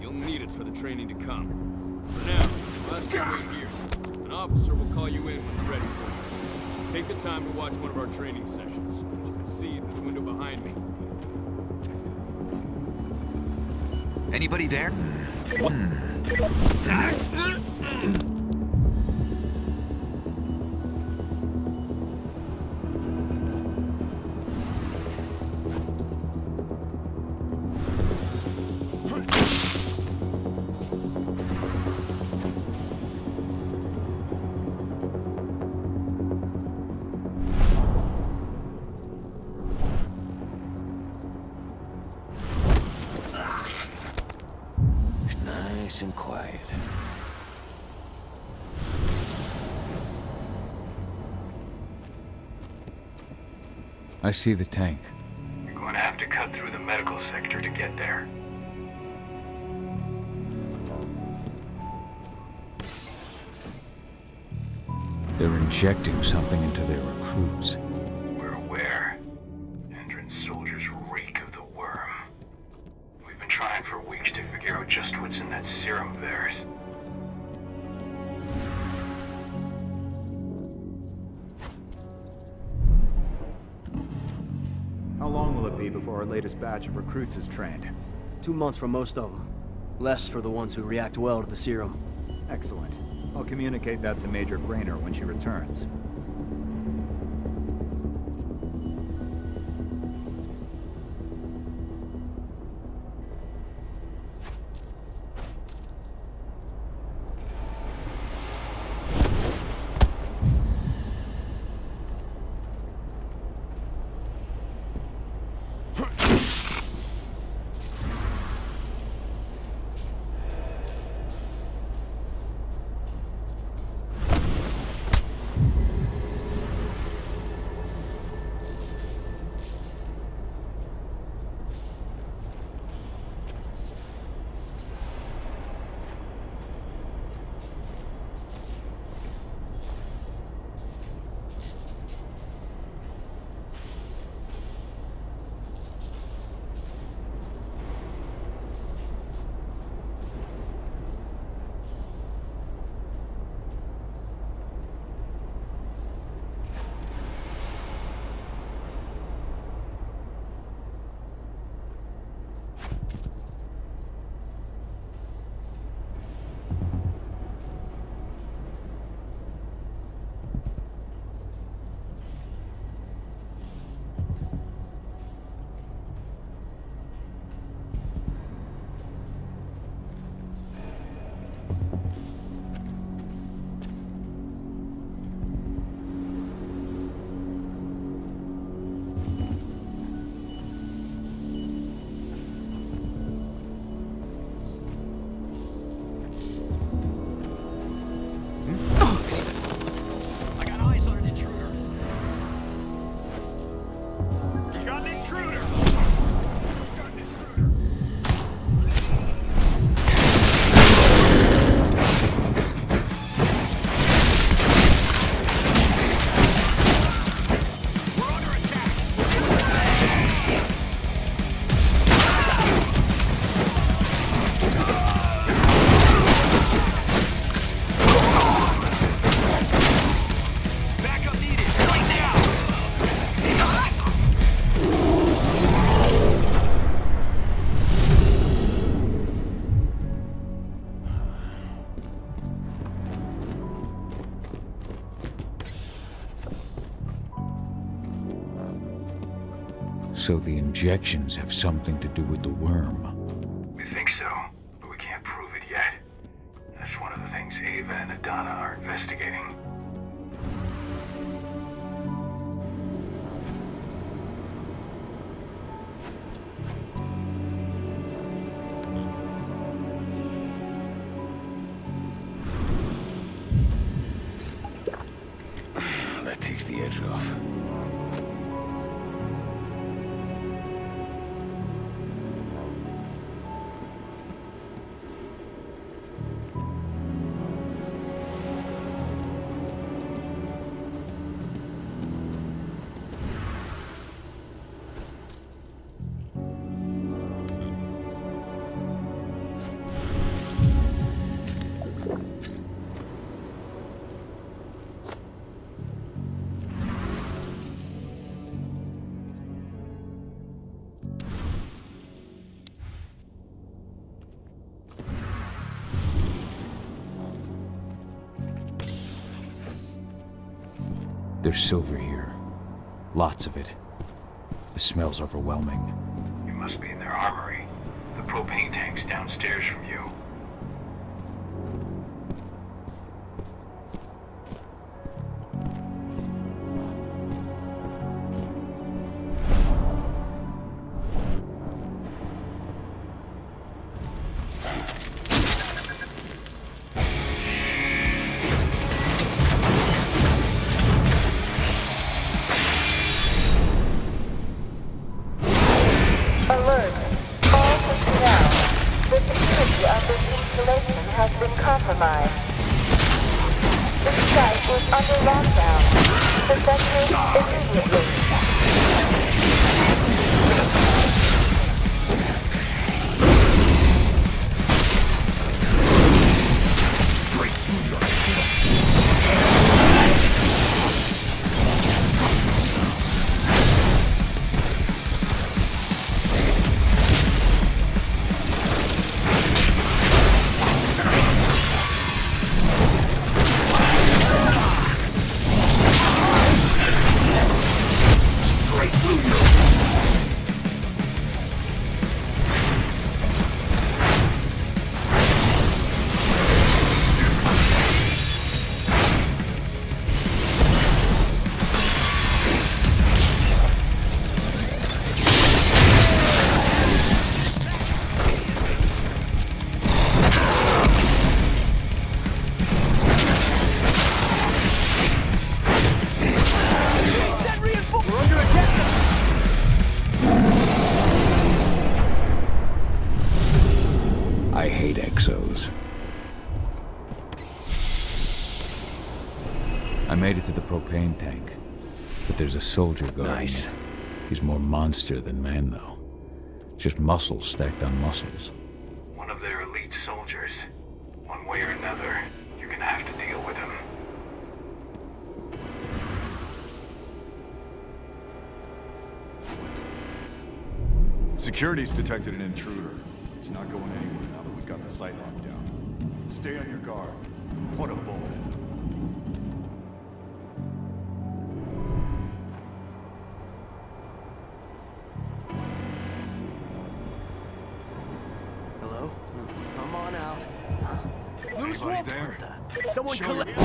You'll need it for the training to come. For now, you'll have to wait here. An officer will call you in when they're ready for you. Take the time to watch one of our training sessions, which you can see through the window behind me. Anybody there? Nice and quiet. I see the tank. You're going to have to cut through the medical sector to get there. They're injecting something into their recruits. We're aware. Endron soldiers reek of the worm. We've been trying for weeks to figure out just what's in that serum of theirs. How long will it be before our latest batch of recruits is trained? 2 months for most of them. Less for the ones who react well to the serum. Excellent. I'll communicate that to Major Grainer when she returns. So the injections have something to do with the worm. We think so, but we can't prove it yet. That's one of the things Ava and Adana are investigating. That takes the edge off. There's silver here. Lots of it. The smell's overwhelming. You must be in their armory. The propane tank's downstairs from you. Alert! All personnel. The security of this installation has been compromised. This site is under lockdown. Defective immediately. I hate exos. I made it to the propane tank, but there's a soldier guarding it. He's more monster than man, though. Just muscles stacked on muscles. One of their elite soldiers. One way or another, you're gonna have to deal with him. Security's detected an intruder. He's not going anywhere now that we've got the site locked down. Stay on your guard. Put a bullet in him. Hello? Come on out. Anybody there? Someone Show collect.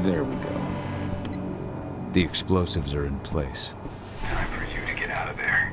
There we go. The explosives are in place. Time for you to get out of there.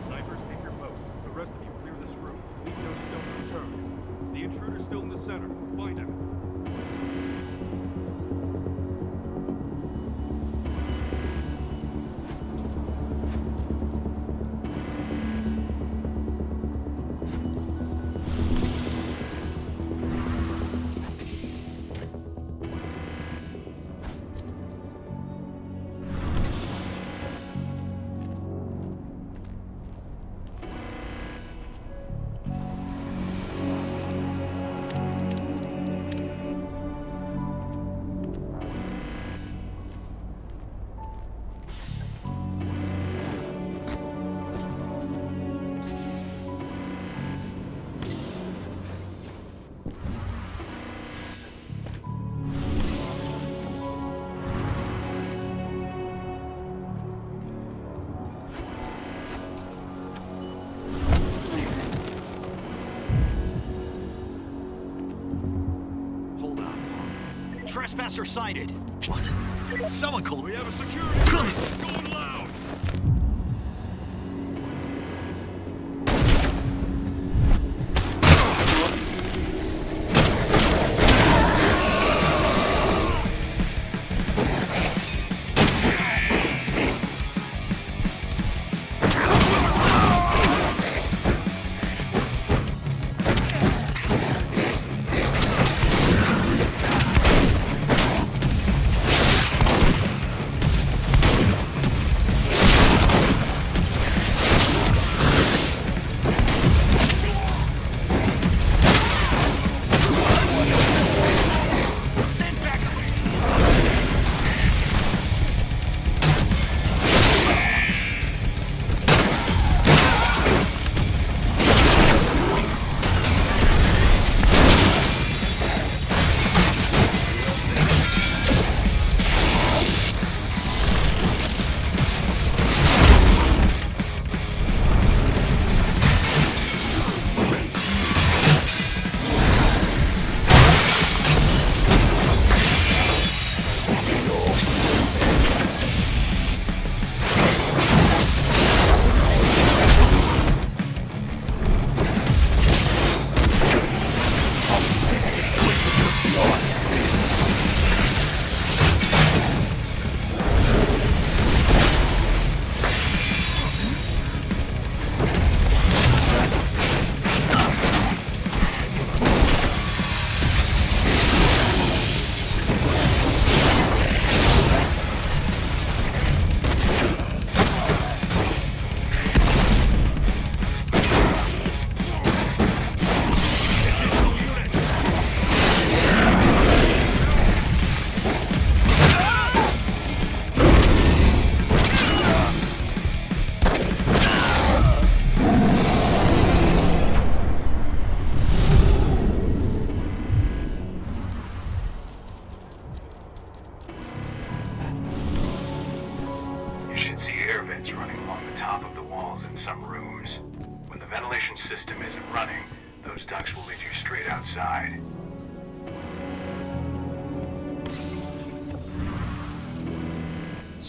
Snipers, take your posts. The rest of you clear this room. Nico's still in return. The intruder's still in the center. Find him. Trespasser sighted. What? Someone called. We have a security breach going loud.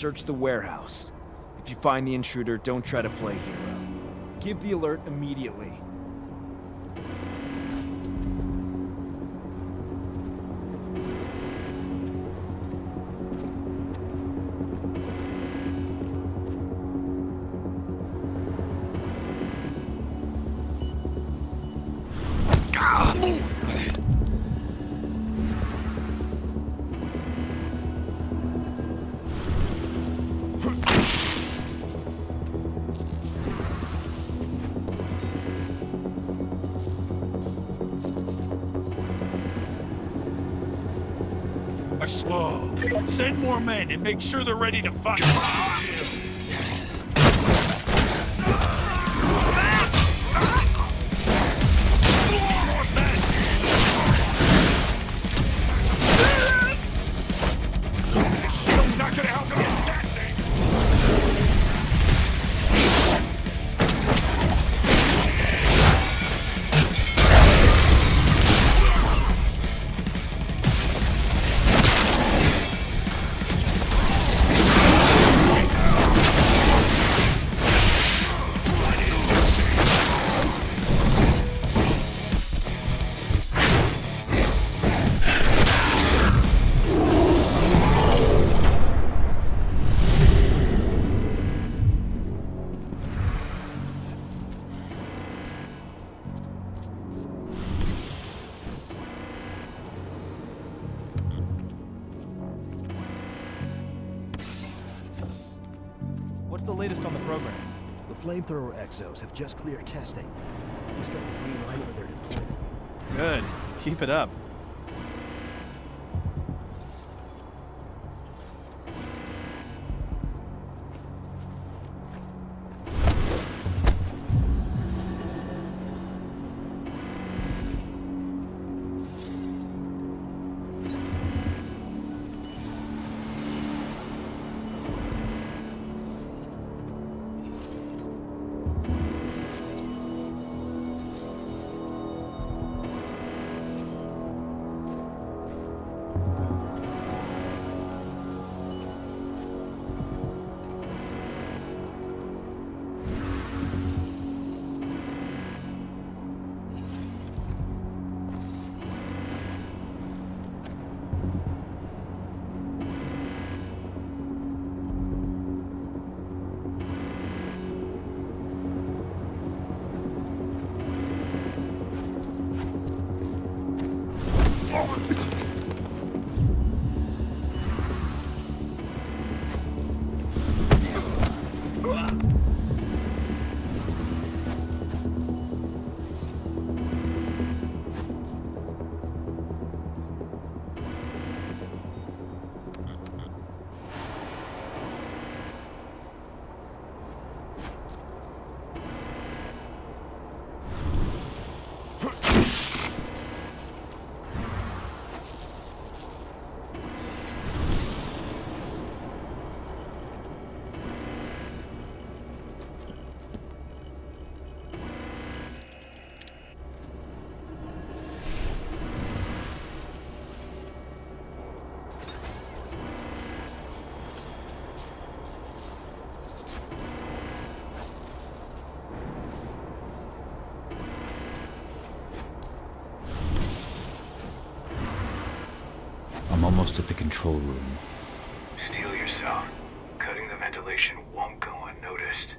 Search the warehouse. If you find the intruder, don't try to play hero. Give the alert immediately. slow. Send more men and make sure they're ready to fight. Shield's not gonna help against that thing. What's the latest on the program? The flamethrower exos have just cleared testing. Just got the green light for their deployment. Good. Keep it up. I'm almost at the control room. Steel yourself. Cutting the ventilation won't go unnoticed.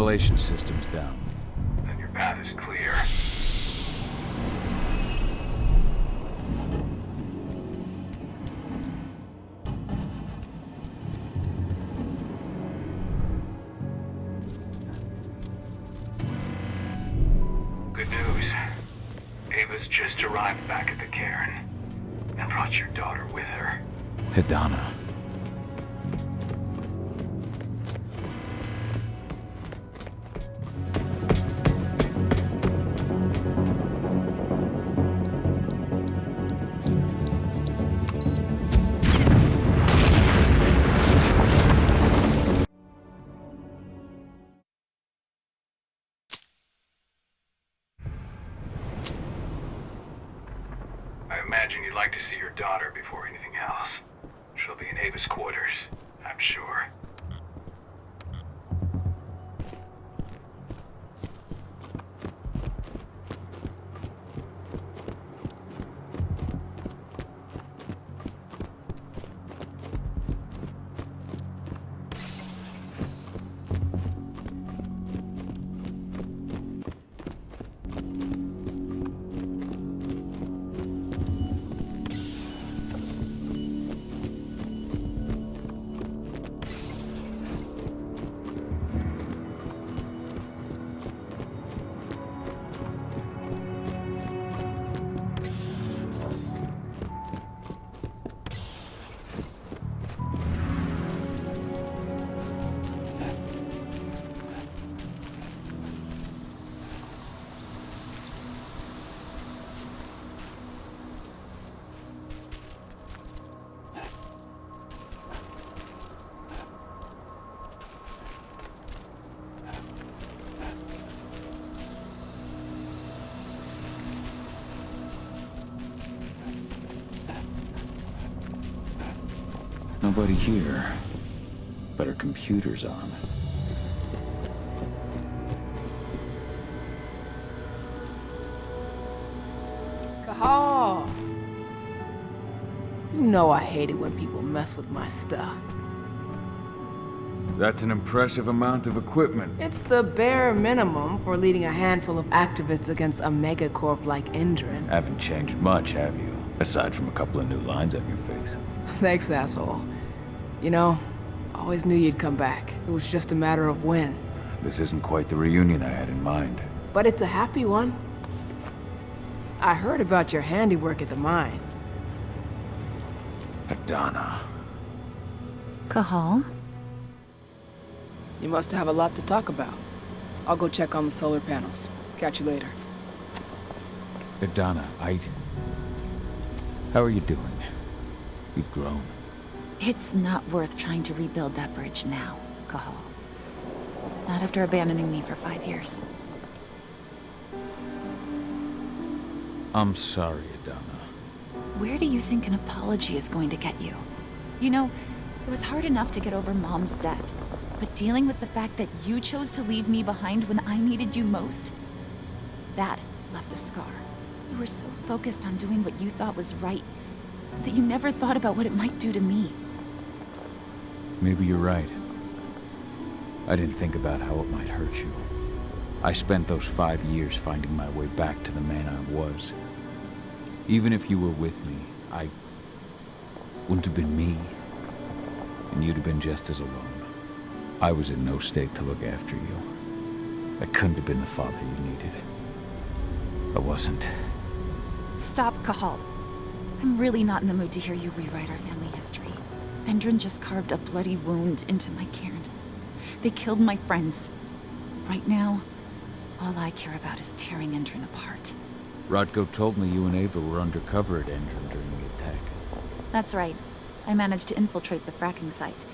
ventilation system's down. Then your path is clear. Good news. Ava's just arrived back at the cairn and brought your daughter with her. Hidana. I imagine you'd like to see your daughter before anything else. She'll be in Ava's quarters, I'm sure. Nobody here, but her computer's on. Cahal! You know I hate it when people mess with my stuff. That's an impressive amount of equipment. It's the bare minimum for leading a handful of activists against a megacorp like Endrin. Haven't changed much, have you? Aside from a couple of new lines on your face. Thanks, asshole. You know, I always knew you'd come back. It was just a matter of when. This isn't quite the reunion I had in mind. But it's a happy one. I heard about your handiwork at the mine. Hidana. Cahal? You must have a lot to talk about. I'll go check on the solar panels. Catch you later. Hidana, how are you doing? You've grown. It's not worth trying to rebuild that bridge now, Cahal. Not after abandoning me for 5 years. I'm sorry, Hidana. Where do you think an apology is going to get you? You know, it was hard enough to get over Mom's death, but dealing with the fact that you chose to leave me behind when I needed you most, that left a scar. You were so focused on doing what you thought was right that you never thought about what it might do to me. Maybe you're right. I didn't think about how it might hurt you. I spent those 5 years finding my way back to the man I was. Even if you were with me, I wouldn't have been me. And you'd have been just as alone. I was in no state to look after you. I couldn't have been the father you needed. I wasn't. Stop, Cahal. I'm really not in the mood to hear you rewrite our family history. Endrin just carved a bloody wound into my cairn. They killed my friends. Right now, all I care about is tearing Endrin apart. Rodko told me you and Ava were undercover at Endrin during the attack. That's right. I managed to infiltrate the fracking site.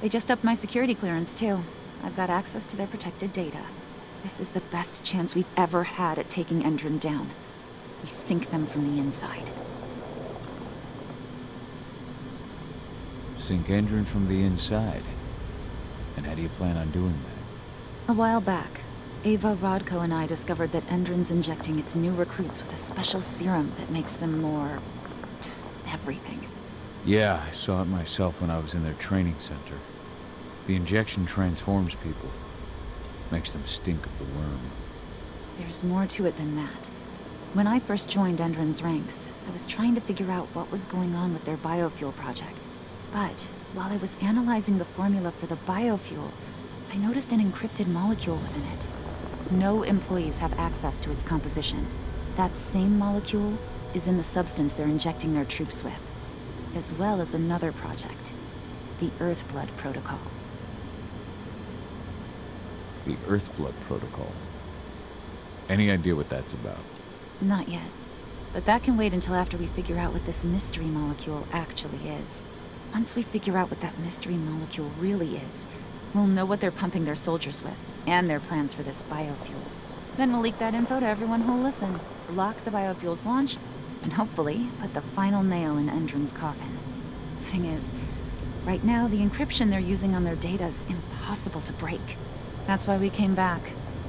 They just upped my security clearance, too. I've got access to their protected data. This is the best chance we've ever had at taking Endrin down. We sink them from the inside. Sink Endrin from the inside? And how do you plan on doing that? A while back, Ava, Rodko, and I discovered that Endrin's injecting its new recruits with a special serum that makes them more... everything. Yeah, I saw it myself when I was in their training center. The injection transforms people. Makes them stink of the worm. There's more to it than that. When I first joined Endron's ranks, I was trying to figure out what was going on with their biofuel project. But while I was analyzing the formula for the biofuel, I noticed an encrypted molecule within it. No employees have access to its composition. That same molecule is in the substance they're injecting their troops with, as well as another project, the Earthblood Protocol. The Earthblood Protocol. Any idea what that's about? Not yet. But that can wait until after we figure out what this mystery molecule actually is. Once we figure out what that mystery molecule really is, we'll know what they're pumping their soldiers with, and their plans for this biofuel. Then we'll leak that info to everyone who'll listen, block the biofuel's launch, and hopefully put the final nail in Endron's coffin. Thing is, right now the encryption they're using on their data is impossible to break. That's why we came back.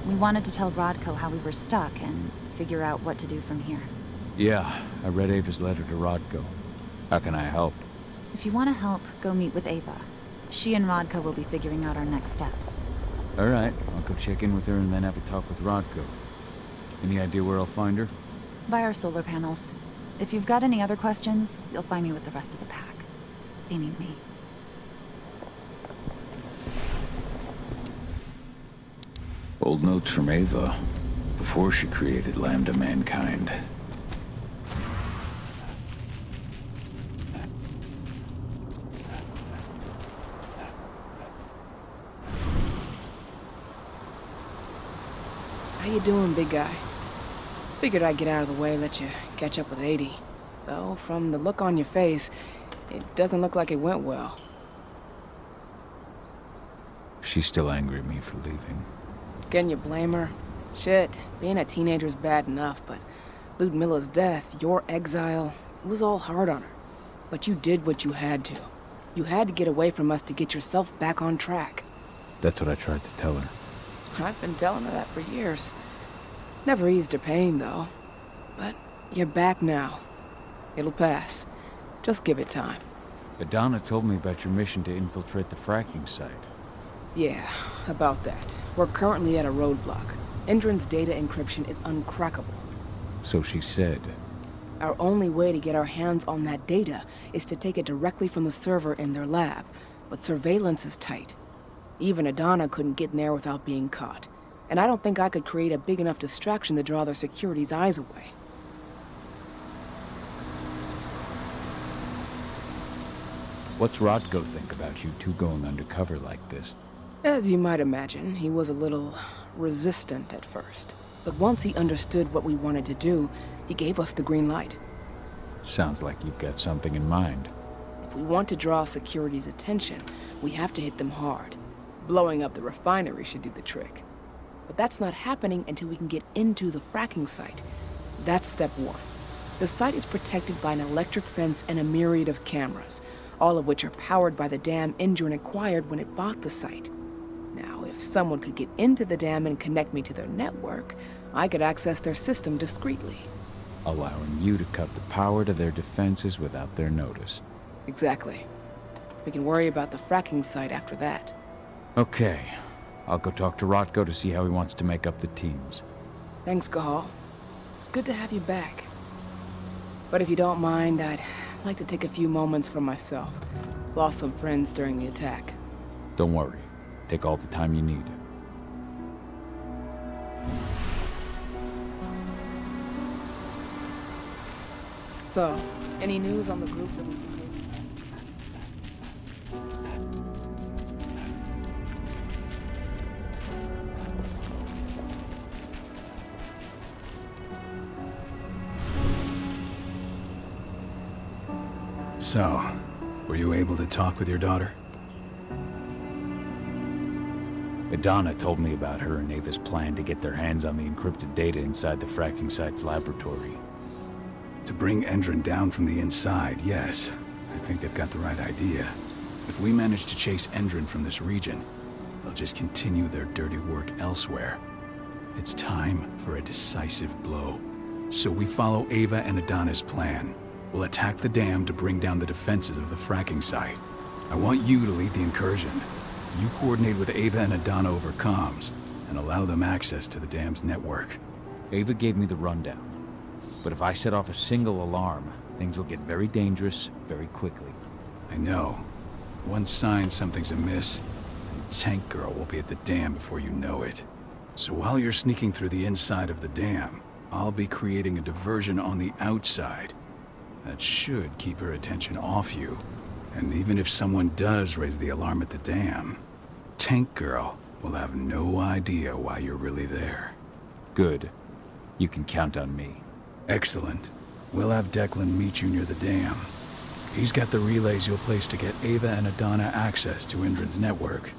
We wanted to tell Rodko how we were stuck and figure out what to do from here. Yeah, I read Ava's letter to Rodko. How can I help? If you want to help, go meet with Ava. She and Rodko will be figuring out our next steps. All right, I'll go check in with her and then have a talk with Rodko. Any idea where I'll find her? By our solar panels. If you've got any other questions, you'll find me with the rest of the pack. They need me. Old notes from Ava, before she created Lambda Mankind. How you doing, big guy? Figured I'd get out of the way, let you catch up with 80. Though, from the look on your face, it doesn't look like it went well. She's still angry at me for leaving. Can you blame her? Shit, being a teenager's bad enough, but Ludmilla's death, your exile, it was all hard on her. But you did what you had to. You had to get away from us to get yourself back on track. That's what I tried to tell her. I've been telling her that for years. Never eased her pain, though. But you're back now. It'll pass. Just give it time. Adana told me about your mission to infiltrate the fracking site. Yeah, about that. We're currently at a roadblock. Endron's data encryption is uncrackable. So she said. Our only way to get our hands on that data is to take it directly from the server in their lab, but surveillance is tight. Even Adana couldn't get in there without being caught. And I don't think I could create a big enough distraction to draw their security's eyes away. What's Rodko think about you two going undercover like this? As you might imagine, he was a little resistant at first. But once he understood what we wanted to do, he gave us the green light. Sounds like you've got something in mind. If we want to draw security's attention, we have to hit them hard. Blowing up the refinery should do the trick. But that's not happening until we can get into the fracking site. That's step one. The site is protected by an electric fence and a myriad of cameras, all of which are powered by the dam Endron acquired when it bought the site. Now, if someone could get into the dam and connect me to their network, I could access their system discreetly. Allowing you to cut the power to their defenses without their notice. Exactly. We can worry about the fracking site after that. Okay. I'll go talk to Rodko to see how he wants to make up the teams. Thanks, Gahal. It's good to have you back. But if you don't mind, I'd like to take a few moments for myself. Lost some friends during the attack. Don't worry. Take all the time you need. So, any news on the group that we can take? So, were you able to talk with your daughter? Adana told me about her and Ava's plan to get their hands on the encrypted data inside the fracking site's laboratory. To bring Endron down from the inside, yes. I think they've got the right idea. If we manage to chase Endron from this region, they'll just continue their dirty work elsewhere. It's time for a decisive blow. So we follow Ava and Adana's plan. We'll attack the dam to bring down the defenses of the fracking site. I want you to lead the incursion. You coordinate with Ava and Adana over comms, and allow them access to the dam's network. Ava gave me the rundown. But if I set off a single alarm, things will get very dangerous very quickly. I know. One sign something's amiss, and Tank Girl will be at the dam before you know it. So while you're sneaking through the inside of the dam, I'll be creating a diversion on the outside. That should keep her attention off you. And even if someone does raise the alarm at the dam, Tank Girl will have no idea why you're really there. Good. You can count on me. Excellent. We'll have Declan meet you near the dam. He's got the relays you'll place to get Ava and Adana access to Indran's network.